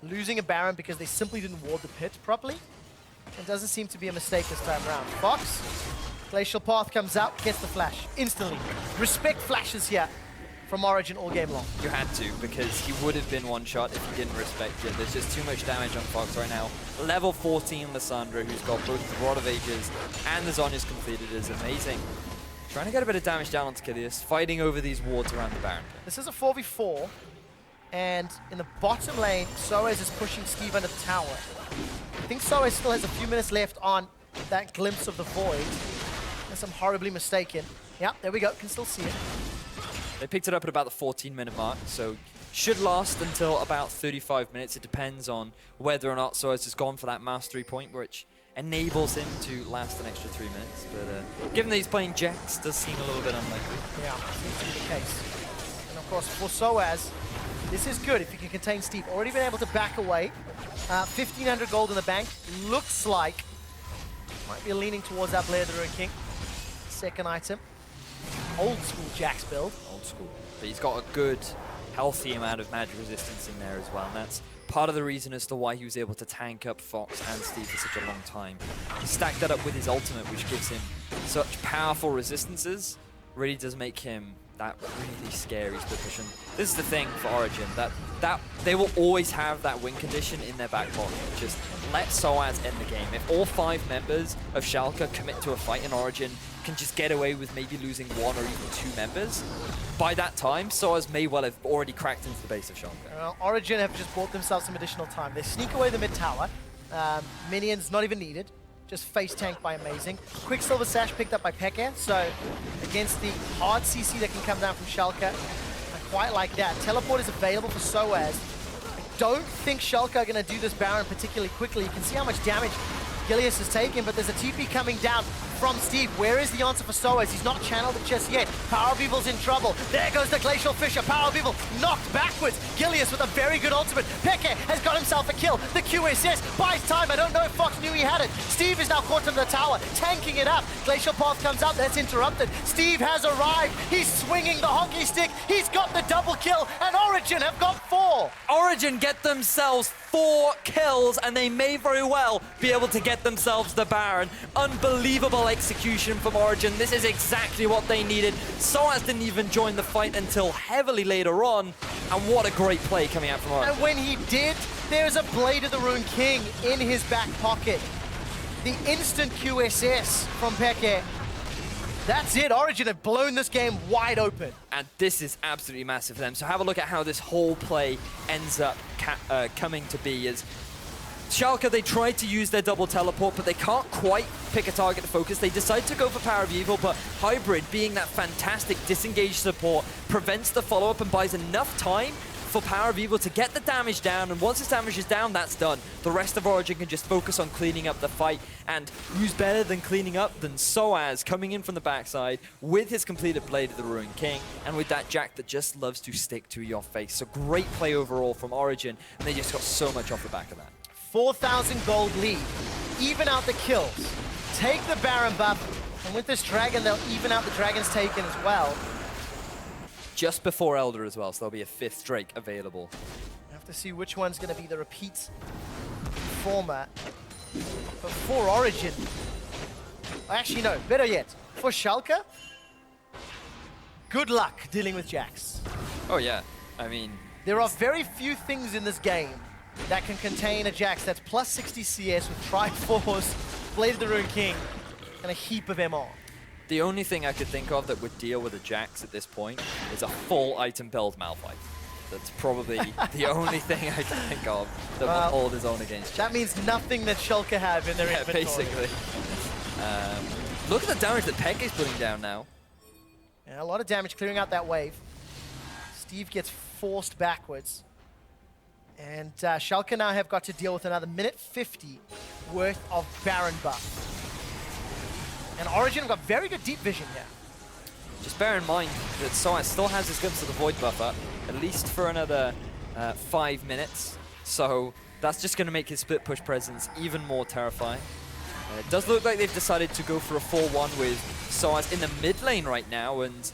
Speaker 2: losing a Baron because they simply didn't ward the pit properly. It doesn't seem to be a mistake this time around. Fox, Glacial Path comes out, gets the flash instantly. Respect flashes here from Origen all game long.
Speaker 1: You had to, because he would have been one shot if he didn't respect it. There's just too much damage on Fox right now. Level 14 Lissandra, who's got both the Rod of Ages and the Zhonya's completed, is amazing. Trying to get a bit of damage down onto Gilius, fighting over these wards around the Baron.
Speaker 2: This is a 4v4, and in the bottom lane, SoaZ is pushing Steve under the tower. I think SoaZ still has a few minutes left on that glimpse of the void, unless I'm horribly mistaken. Yeah, there we go, can still see it.
Speaker 1: They picked it up at about the 14-minute mark, so should last until about 35 minutes. It depends on whether or not SoaZ has gone for that mastery point, which enables him to last an extra 3 minutes. But given that he's playing Jax, does seem a little bit unlikely.
Speaker 2: Yeah, seems to be the case. And of course, for SoaZ, this is good if you can contain Steve. Already been able to back away. 1,500 gold in the bank. Looks like might be leaning towards that Blade of the Ruin King. Second item. Old school Jax build.
Speaker 1: Old school. But he's got a good, healthy amount of magic resistance in there as well. And that's part of the reason as to why he was able to tank up Fox and Steve for such a long time. He stacked that up with his ultimate, which gives him such powerful resistances. Really does make him that really scary split push. This is the thing for Origen, that they will always have that win condition in their back pocket. Just let SoaZ end the game. If all 5 members of Schalke commit to a fight in Origen, can just get away with maybe losing 1 or even 2 members, by that time, SoaZ may well have already cracked into the base of Schalke.
Speaker 2: Well, Origen have just bought themselves some additional time. They sneak away the mid tower. Minions not even needed. Just face tanked by Amazing. Quicksilver Sash picked up by xPeke, so against the hard CC that can come down from Schalke, I quite like that. Teleport is available for SoaZ. I don't think Schalke are going to do this Baron particularly quickly. You can see how much damage Gilius has taken, but there's a TP coming down from Steve. Where is the answer for SoaZ? He's not channeled it just yet. PowerOfEvil's in trouble. There goes the Glacial Fissure. PowerOfEvil knocked backwards. Gilius with a very good ultimate. xPeke has got himself a kill. The QSS buys time. I don't know if Fox knew he had it. Steve is now caught in the tower, tanking it up. Glacial Path comes out. That's interrupted. Steve has arrived. He's swinging the hockey stick. He's got the double kill, and Origen have got 4.
Speaker 1: Origen get themselves 4 kills, and they may very well be able to get themselves the Baron. Unbelievable execution from Origen. This is exactly what they needed. SoaZ didn't even join the fight until heavily later on. And what a great play coming out from Origen.
Speaker 2: And when he did, there's a Blade of the Rune King in his back pocket. The instant QSS from Peke. That's it. Origen have blown this game wide open.
Speaker 1: And this is absolutely massive for them. So have a look at how this whole play ends up coming to be. As Schalke, they tried to use their double teleport, but they can't quite pick a target to focus. They decide to go for PowerOfEvil, but Hybrid, being that fantastic disengaged support, prevents the follow-up and buys enough time for PowerOfEvil to get the damage down, and once his damage is down, that's done. The rest of Origen can just focus on cleaning up the fight, and who's better than cleaning up than SoaZ coming in from the backside with his completed Blade of the Ruin King, and with that Jack that just loves to stick to your face. So great play overall from Origen, and they just got so much off the back of that.
Speaker 2: 4,000 gold lead. Even out the kills. Take the Baron buff, and with this Dragon, they'll even out the Dragon's taken as well.
Speaker 1: Just before Elder as well, so there'll be a 5th Drake available.
Speaker 2: We have to see which one's going to be the repeat format. But for Origen, actually no, better yet, for Schalke, good luck dealing with Jax.
Speaker 1: Oh yeah, I mean...
Speaker 2: There are very few things in this game that can contain a Jax that's plus 60 CS with Triforce, Blade of the Ruin King, and a heap of MR.
Speaker 1: The only thing I could think of that would deal with a Jax at this point is a full item build Malphite. That's probably the only thing I can think of that will hold his own against Jax.
Speaker 2: That means nothing that Schalke have in their inventory.
Speaker 1: Basically. Look at the damage that Peke is putting down now.
Speaker 2: Yeah, a lot of damage clearing out that wave. Steve gets forced backwards. And Schalke now have got to deal with another minute 50 worth of Baron buff. And Origen have got very good deep vision here.
Speaker 1: Just bear in mind that SoaZ still has his Glimpse of the Void buff up, at least for another 5 minutes. So that's just going to make his split push presence even more terrifying. It does look like they've decided to go for a 4-1 with SoaZ in the mid lane right now, and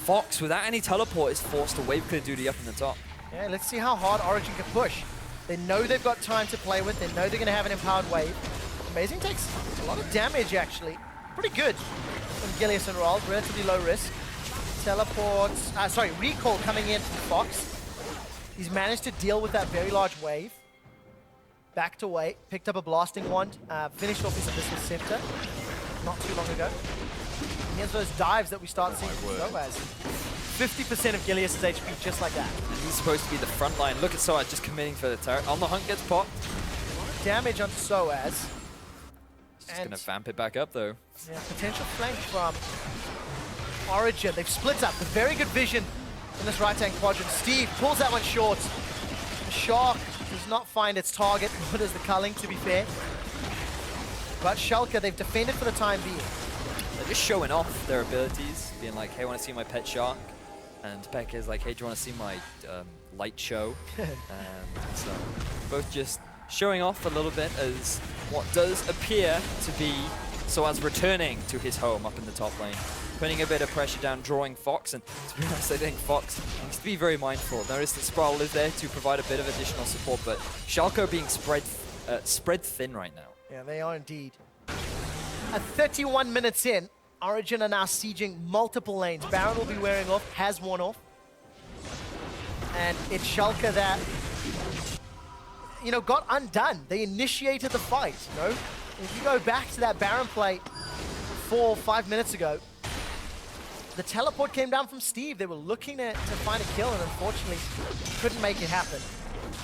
Speaker 1: Fox, without any teleport, is forced to wave clear duty up in the top.
Speaker 2: Yeah, let's see how hard Origen can push. They know they've got time to play with. They know they're going to have an empowered wave. Amazing takes a lot of damage, actually. Pretty good from Gilius and MrRalleZ, relatively low risk. Teleports, recall coming in from Fox. He's managed to deal with that very large wave. Backed away, picked up a blasting wand, finished off his Abyssal Scepter not too long ago. And here's those dives that we start seeing from SoaZ. 50% of Gilius' HP just like that.
Speaker 1: And he's supposed to be the front line. Look at SoaZ just committing for the turret. On the hunt gets popped.
Speaker 2: Damage onto SoaZ.
Speaker 1: Just going to vamp it back up though.
Speaker 2: Yeah, potential flank from Origen. They've split up with very good vision in this right-hand quadrant. Steve pulls that one short. The Shark does not find its target, nor does the Culling, to be fair. But Schalke, they've defended for the time being.
Speaker 1: They're just showing off their abilities, being like, hey, I want to see my pet shark. And Peke is like, hey, do you want to see my light show? So both just showing off a little bit as what does appear to be SoaZ returning to his home up in the top lane. Putting a bit of pressure down, drawing Fox, and to be honest, I think Fox needs to be very mindful. Notice that sprattel is there to provide a bit of additional support, but Schalke are being spread thin right now.
Speaker 2: Yeah, they are indeed. At 31 minutes in, Origen are now sieging multiple lanes. Baron will be wearing off, has worn off. And it's Schalke that, got undone. They initiated the fight, If you go back to that Baron play 4 or 5 minutes ago, the teleport came down from Steve. They were looking to find a kill, and unfortunately couldn't make it happen.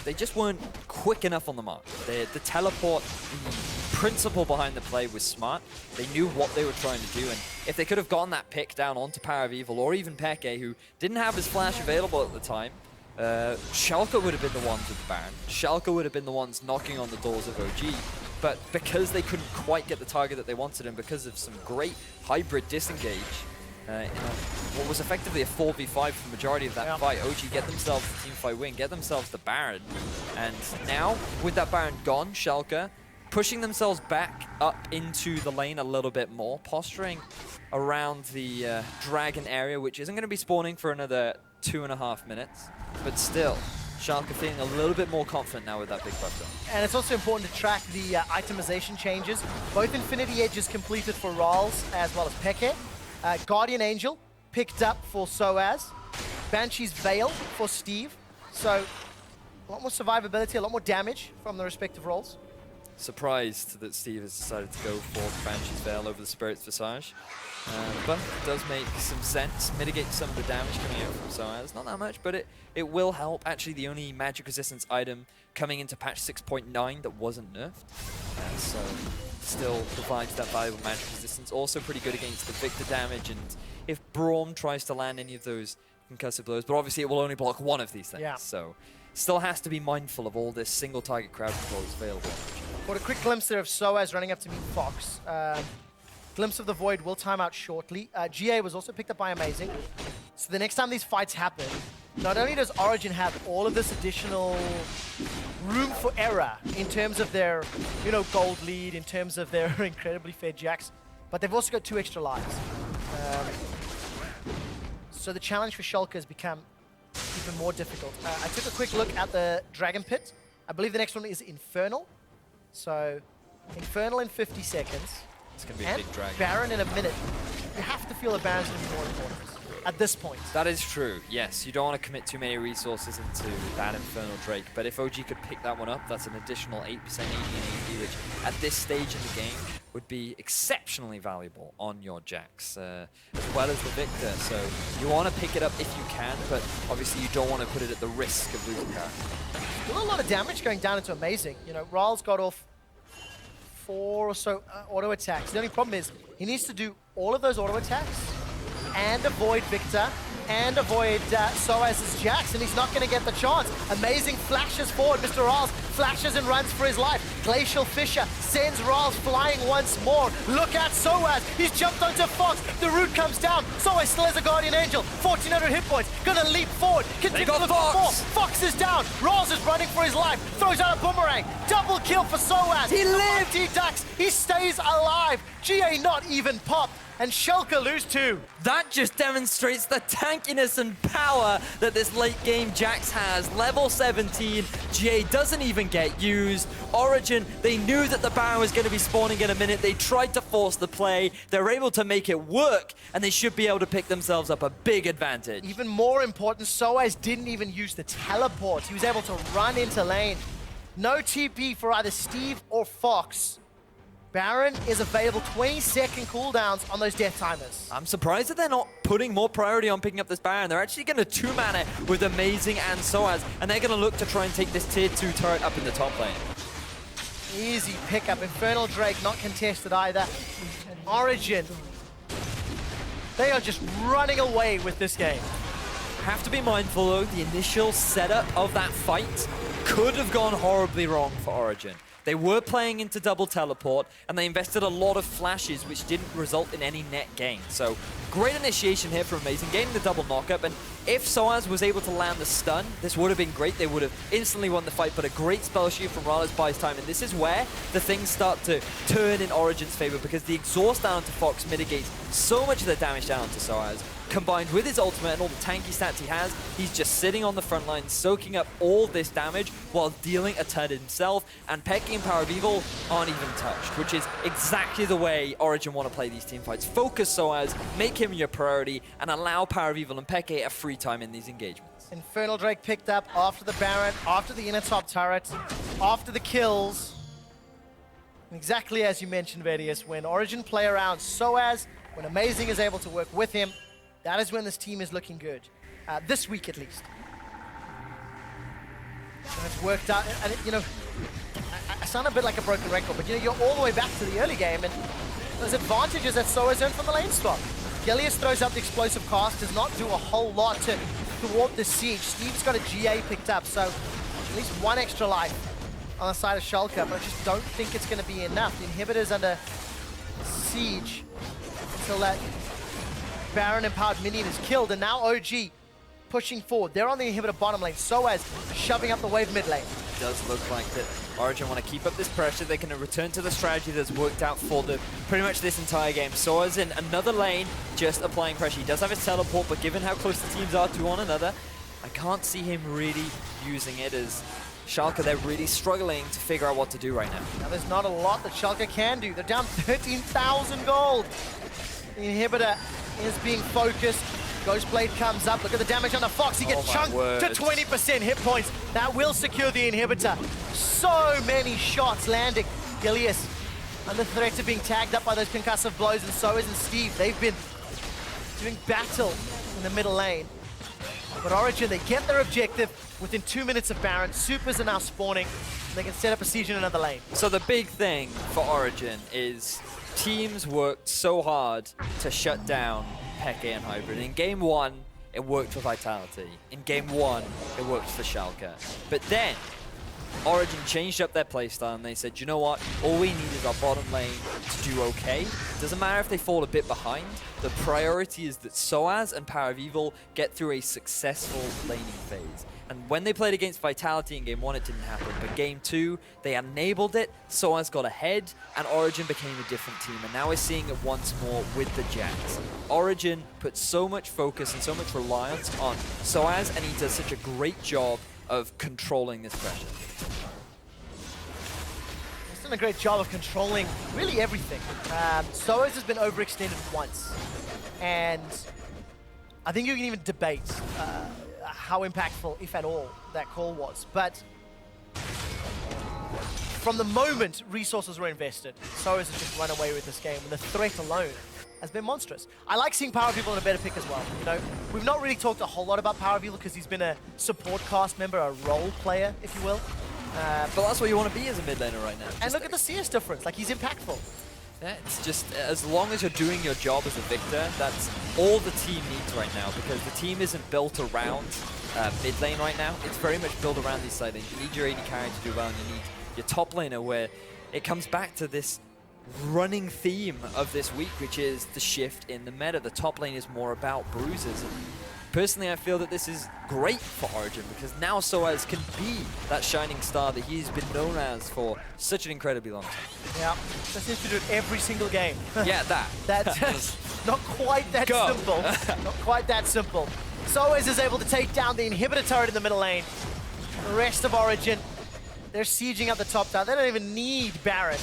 Speaker 1: They just weren't quick enough on the mark. The teleport, the principle behind the play was smart. They knew what they were trying to do, and if they could have gotten that pick down onto PowerOfEvil, or even Peke, who didn't have his flash available at the time, Schalke would have been the ones with the Baron. Schalke would have been the ones knocking on the doors of OG. But because they couldn't quite get the target that they wanted, and because of some great hybrid disengage, what was effectively a 4v5 for the majority of that fight, OG get themselves the teamfight win, get themselves the Baron. And now, with that Baron gone, Schalke pushing themselves back up into the lane a little bit more, posturing around the Dragon area, which isn't going to be spawning for another 2.5 minutes. But still, Schalke feeling a little bit more confident now with that big buff though.
Speaker 2: And it's also important to track the itemization changes. Both Infinity Edges completed for RALZ as well as Peke. Guardian Angel picked up for SoaZ. Banshee's Veil for Steve. So a lot more survivability, a lot more damage from the respective roles.
Speaker 1: Surprised that Steve has decided to go for the Banshee's Veil over the Spirit's Visage. But it does make some sense, mitigate some of the damage coming out from SoaZ. Not that much, but it will help. Actually, the only magic resistance item coming into patch 6.9 that wasn't nerfed. So still provides that valuable magic resistance. Also pretty good against the Viktor damage, and if Braum tries to land any of those concussive blows, but obviously it will only block one of these things. Yeah. So still has to be mindful of all this single target crowd control that's available.
Speaker 2: Got a quick glimpse there of SoaZ running up to meet Fox. Glimpse of the Void will time out shortly. GA was also picked up by Amazing. So the next time these fights happen, not only does Origen have all of this additional room for error in terms of their, gold lead, in terms of their incredibly fair Jax, but they've also got 2 extra lives. So the challenge for Schalke has become even more difficult. I took a quick look at the Dragon Pit. I believe the next one is Infernal. So Infernal in 50 seconds.
Speaker 1: It's going to be a big dragon.
Speaker 2: Baron in a minute. You have to feel that Baron's going to be more important at this point.
Speaker 1: That is true, yes. You don't want to commit too many resources into that Infernal Drake, but if OG could pick that one up, that's an additional 8% AD and AD, which at this stage in the game would be exceptionally valuable on your Jax, as well as the Viktor. So you want to pick it up if you can, but obviously you don't want to put it at the risk of losing character.
Speaker 2: Still a lot of damage going down into Amazing. RALZ got off 4 or so auto attacks. The only problem is he needs to do all of those auto attacks and avoid Viktor and avoid SoaZ's Jax, and he's not going to get the chance. Amazing flashes forward. MrRalleZ flashes and runs for his life. Glacial Fissure sends RALZ flying once more. Look at SoaZ. He's jumped onto Fox. The root comes down. SoaZ still has a Guardian Angel. 1,400 hit points. Gonna leap forward. Continue to look for more. Fox is down. RALZ is running for his life. Throws out a boomerang. Double kill for SoaZ.
Speaker 1: He lived.
Speaker 2: He ducks. He stays alive. GA not even popped. And Schalke lose 2.
Speaker 3: That just demonstrates the tankiness and power that this late game Jax has. Level 17, GA doesn't even get used. Origen, they knew that the Baron was going to be spawning in a minute. They tried to force the play. They're able to make it work, and they should be able to pick themselves up a big advantage.
Speaker 2: Even more important, SoaZ didn't even use the teleport. He was able to run into lane. No TP for either Steve or Fox. Baron is available 20-second cooldowns on those death timers.
Speaker 3: I'm surprised that they're not putting more priority on picking up this Baron. They're actually going to 2-man it with Amazing and SoaZ, and they're going to look to try and take this tier 2 turret up in the top lane.
Speaker 2: Easy pickup. Infernal Drake not contested either. And Origen, they are just running away with this game.
Speaker 3: Have to be mindful though, the initial setup of that fight could have gone horribly wrong for Origen. They were playing into double teleport, and they invested a lot of flashes, which didn't result in any net gain. So, great initiation here from Amazing, getting the double knockup, and if SoaZ was able to land the stun, this would have been great. They would have instantly won the fight, but a great spell shoot from RalleZ buys time, and this is where the things start to turn in Origen's favor, because the exhaust down to Fox mitigates so much of the damage down to SoaZ. Combined with his ultimate and all the tanky stats he has, he's just sitting on the front line, soaking up all this damage while dealing a turn himself, and Peke and PowerOfEvil aren't even touched, which is exactly the way Origen want to play these team fights. Focus SoaZ, make him your priority, and allow PowerOfEvil and Peke a free time in these engagements.
Speaker 2: Infernal Drake picked up after the Baron, after the inner top turret, after the kills. And exactly as you mentioned, Vedius, when Origen play around SoaZ, when Amazing is able to work with him, that is when this team is looking good. This week, at least. And it's worked out. And, I sound a bit like a broken record, but, you're all the way back to the early game, and there's advantages that SoaZ earned from the lane swap. Gilius throws out the explosive cast, does not do a whole lot to thwart the siege. Steve's got a GA picked up, so at least 1 extra life on the side of Schalke, but I just don't think it's going to be enough. The inhibitor's under siege until that Baron empowered minion is killed, and now OG pushing forward. They're on the inhibitor bottom lane. SoaZ shoving up the wave mid lane.
Speaker 1: It does look like that Origen want to keep up this pressure. They're going to return to the strategy that's worked out for them pretty much this entire game. SoaZ in another lane, just applying pressure. He does have his teleport, but given how close the teams are to one another, I can't see him really using it as Schalke, they're really struggling to figure out what to do right now.
Speaker 2: Now, there's not a lot that Schalke can do. They're down 13,000 gold. The inhibitor is being focused. Ghostblade comes up. Look at the damage on the Fox. He gets chunked to 20% hit points. That will secure the inhibitor. So many shots landing. Gilius under threat of being tagged up by those concussive blows, and so is Steve. They've been doing battle in the middle lane. But Origen, they get their objective within 2 minutes of Baron. Supers are now spawning, and they can set up a siege in another lane.
Speaker 1: So the big thing for Origen is teams worked so hard to shut down Peke and Hybrid. In game 1, it worked for Vitality. In game 1, it worked for Schalke. But then, Origen changed up their playstyle and they said, you know what, all we need is our bottom lane to do okay. Doesn't matter if they fall a bit behind, the priority is that SoaZ and PowerOfEvil get through a successful laning phase. And when they played against Vitality in game 1, it didn't happen. But game 2, they enabled it, SoaZ got ahead, and Origen became a different team. And now we're seeing it once more with the Jax. Origen put so much focus and so much reliance on SoaZ, and he does such a great job of controlling this pressure.
Speaker 2: He's done a great job of controlling really everything. SoaZ has been overextended once, and I think you can even debate how impactful, if at all, that call was. But from the moment resources were invested, SoaZ has just run away with this game, and the threat alone has been monstrous. I like seeing PowerOfEvil in a better pick as well. You know, we've not really talked a whole lot about PowerOfEvil because he's been a support cast member, a role player, if you will.
Speaker 1: But that's what you want to be as a mid laner right now.
Speaker 2: And look at the CS difference, like he's impactful.
Speaker 1: Yeah, it's just, as long as you're doing your job as a Viktor, that's all the team needs right now, because the team isn't built around mid lane right now. It's very much built around these side lanes. You need your AD carry to do well, and you need your top laner, where it comes back to this running theme of this week, which is the shift in the meta. The top lane is more about bruises. And personally, I feel that this is great for Origen, because now SoaZ can be that shining star that he's been known as for such an incredibly long time.
Speaker 2: Yeah, that seems to do it every single game.
Speaker 1: Yeah,
Speaker 2: That's not quite that simple. Not quite that simple. SoaZ is able to take down the inhibitor turret in the middle lane. The rest of Origen, they're sieging up the top tower. They don't even need Baron.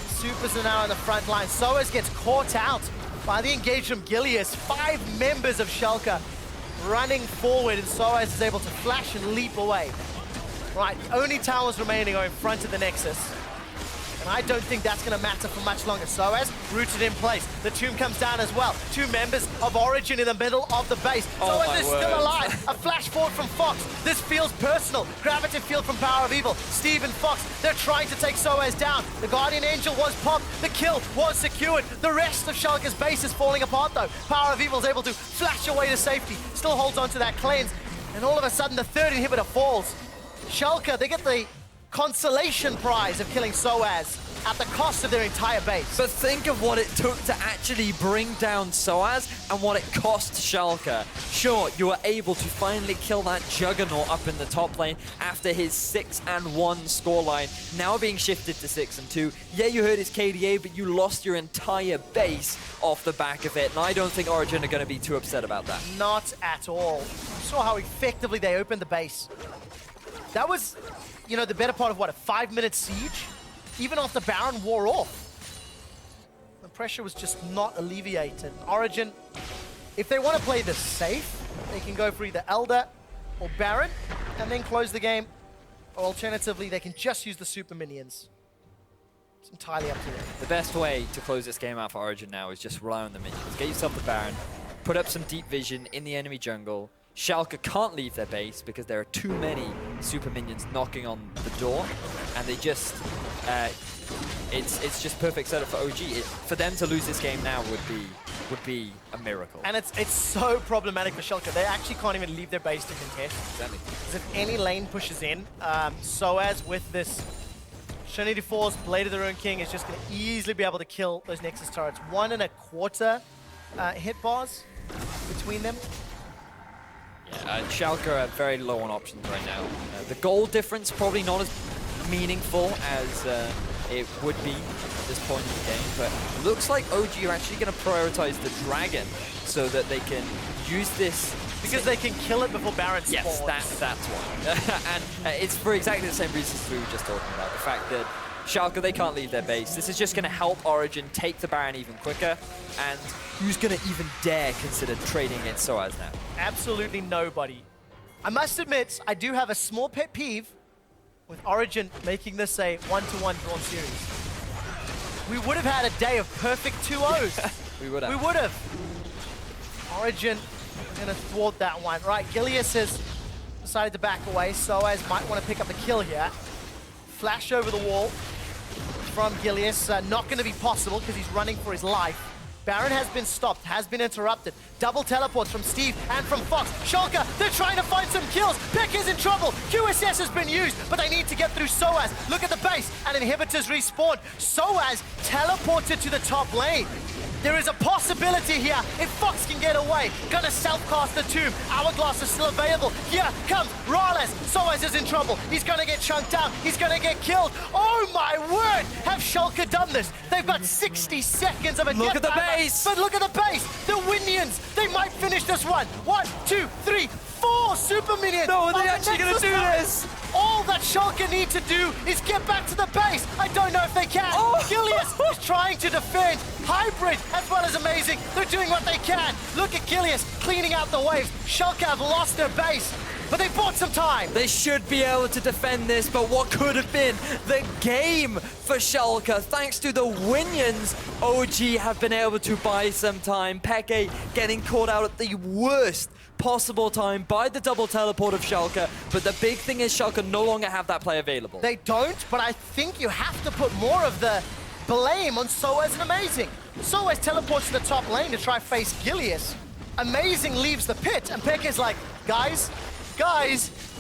Speaker 2: Supers are now on the front line. SoaZ gets caught out by the engage from Gilius. 5 members of Schalke running forward, and SoaZ is able to flash and leap away. Right, the only towers remaining are in front of the Nexus. And I don't think that's going to matter for much longer. SoaZ rooted in place. The tomb comes down as well. 2 members of Origen in the middle of the base. SoaZ is still alive. A flash forward from Fox. This feels personal. Gravity field from PowerOfEvil. Steve and Fox, they're trying to take SoaZ down. The Guardian Angel was popped. The kill was secured. The rest of Schalke's base is falling apart though. PowerOfEvil is able to flash away to safety. Still holds on to that cleanse. And all of a sudden the 3rd inhibitor falls. Schalke, they get the consolation prize of killing SoaZ at the cost of their entire base.
Speaker 1: But think of what it took to actually bring down SoaZ and what it cost Schalke. Sure, you were able to finally kill that juggernaut up in the top lane after his 6-1 scoreline, now being shifted to 6-2. Yeah, you heard his KDA, but you lost your entire base off the back of it, and I don't think Origen are going to be too upset about that.
Speaker 2: Not at all. You saw how effectively they opened the base. That was, you know, the better part of what, a 5-minute siege? Even after Baron wore off. The pressure was just not alleviated. Origen, if they want to play this safe, they can go for either Elder or Baron and then close the game. Or alternatively, they can just use the super minions. It's entirely up to them.
Speaker 1: The best way to close this game out for Origen now is just rely on the minions. Get yourself the Baron, put up some deep vision in the enemy jungle. Schalke can't leave their base because there are too many super minions knocking on the door, and they just, it's just perfect setup for OG. For them to lose this game now would be a miracle.
Speaker 2: And it's so problematic for Schalke. They actually can't even leave their base to contest.
Speaker 1: Exactly.
Speaker 2: Because if any lane pushes in, SoaZ with this Shin 84's Blade of the Ruined King is just going to easily be able to kill those Nexus turrets. 1.25 hit bars between them.
Speaker 1: Schalke are very low on options right now. The goal difference probably not as meaningful as it would be at this point in the game, but looks like OG are actually going to prioritize the Dragon so that they can use this
Speaker 2: because they can kill it before Baron spawns.
Speaker 3: Yes, that's why. And it's for exactly the same reasons we were just talking about. The fact that Schalke, they can't leave their base. This is just going to help Origen take the Baron even quicker. And who's going to even dare consider trading against SoaZ now?
Speaker 2: Absolutely nobody. I must admit, I do have a small pet peeve with Origen making this a 1-to-1 drawn series. We would have had a day of perfect 2-0s.
Speaker 3: We would have.
Speaker 2: We would have. Origen going to thwart that one. Right, Gilius has decided to back away. SoaZ might want to pick up a kill here. Flash over the wall from Gilius. Not going to be possible because he's running for his life. Baron has been stopped, has been interrupted. Double teleports from Steve and from Fox. Schalke, they're trying to find some kills. Peck is in trouble. QSS has been used, but they need to get through SoaZ. Look at the base, and inhibitors respawn. SoaZ teleported to the top lane. There is a possibility here if Fox can get away. Gonna self-cast the tomb. Hourglass is still available. Here comes RalleZ. SoaZ is in trouble. He's gonna get chunked down. He's gonna get killed. Oh my word! Have Schalke done this? They've got 60 seconds of a
Speaker 3: Look at the
Speaker 2: timer.
Speaker 3: base!
Speaker 2: But look at the base! The Winions! They might finish this one. 1, 2, 3, 4 super minions!
Speaker 3: No, are they actually gonna do this?
Speaker 2: All that Schalke need to do is get back to the base. I don't know if they can.
Speaker 3: Oh.
Speaker 2: Gilius is trying to defend. Hybrid as well as amazing. They're doing what they can. Look at Gilius cleaning out the waves. Schalke have lost their base, but they bought some time.
Speaker 3: They should be able to defend this, but what could have been the game for Schalke? Thanks to the Winions, OG have been able to buy some time. Peke getting caught out at the worst possible time by the double teleport of Schalke, but the big thing is Schalke no longer have that play available.
Speaker 2: They don't, but I think you have to put more of the blame on SoaZ and Amazing. SoaZ teleports to the top lane to try face Gilius. Amazing leaves the pit, and Peke's like, guys,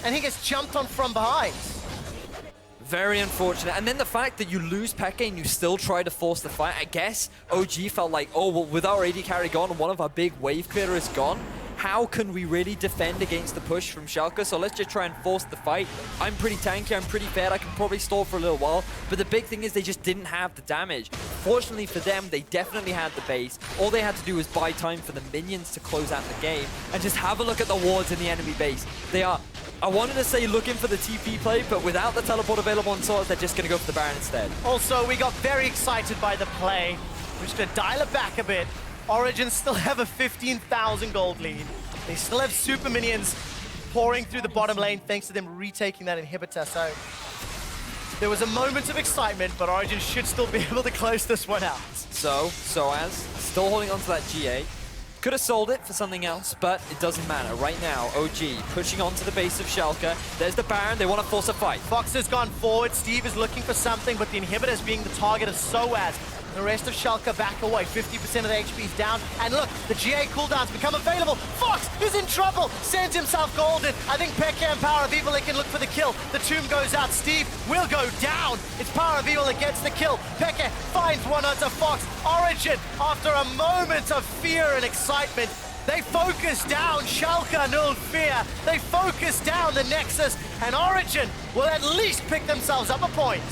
Speaker 2: and he gets jumped on from behind.
Speaker 3: Very unfortunate. And then the fact that you lose Peke and you still try to force the fight, I guess OG felt like, oh, well, with our AD carry gone and one of our big wave clearers gone, how can we really defend against the push from Schalke? So let's just try and force the fight. I'm pretty tanky, I'm pretty fed, I can probably stall for a little while, but the big thing is they just didn't have the damage. Fortunately for them, they definitely had the base. All they had to do was buy time for the minions to close out the game, and just have a look at the wards in the enemy base. They are, I wanted to say looking for the TP play, but without the teleport available on SoaZ, they're just going to go for the Baron instead.
Speaker 2: Also, we got very excited by the play. We're just going to dial it back a bit. Origen still have a 15,000 gold lead. They still have super minions pouring through the bottom lane thanks to them retaking that inhibitor. So there was a moment of excitement, but Origen should still be able to close this one out.
Speaker 3: So, SoaZ still holding on to that GA. Could have sold it for something else, but it doesn't matter. Right now, OG pushing onto the base of Schalke. There's the Baron. They want to force a fight.
Speaker 2: Fox has gone forward. Steve is looking for something, but the inhibitor is being the target of SoaZ. The rest of Schalke back away. 50% of the HP is down. And look, the GA cooldowns become available. Fox is in trouble. Sends himself golden. I think Peke and PowerOfEvil can look for the kill. The tomb goes out. Steve will go down. It's PowerOfEvil that gets the kill. Peke finds one onto Fox. Origen, after a moment of fear and excitement, they focus down Schalke, no fear. They focus down the Nexus, and Origen will at least pick themselves up a point.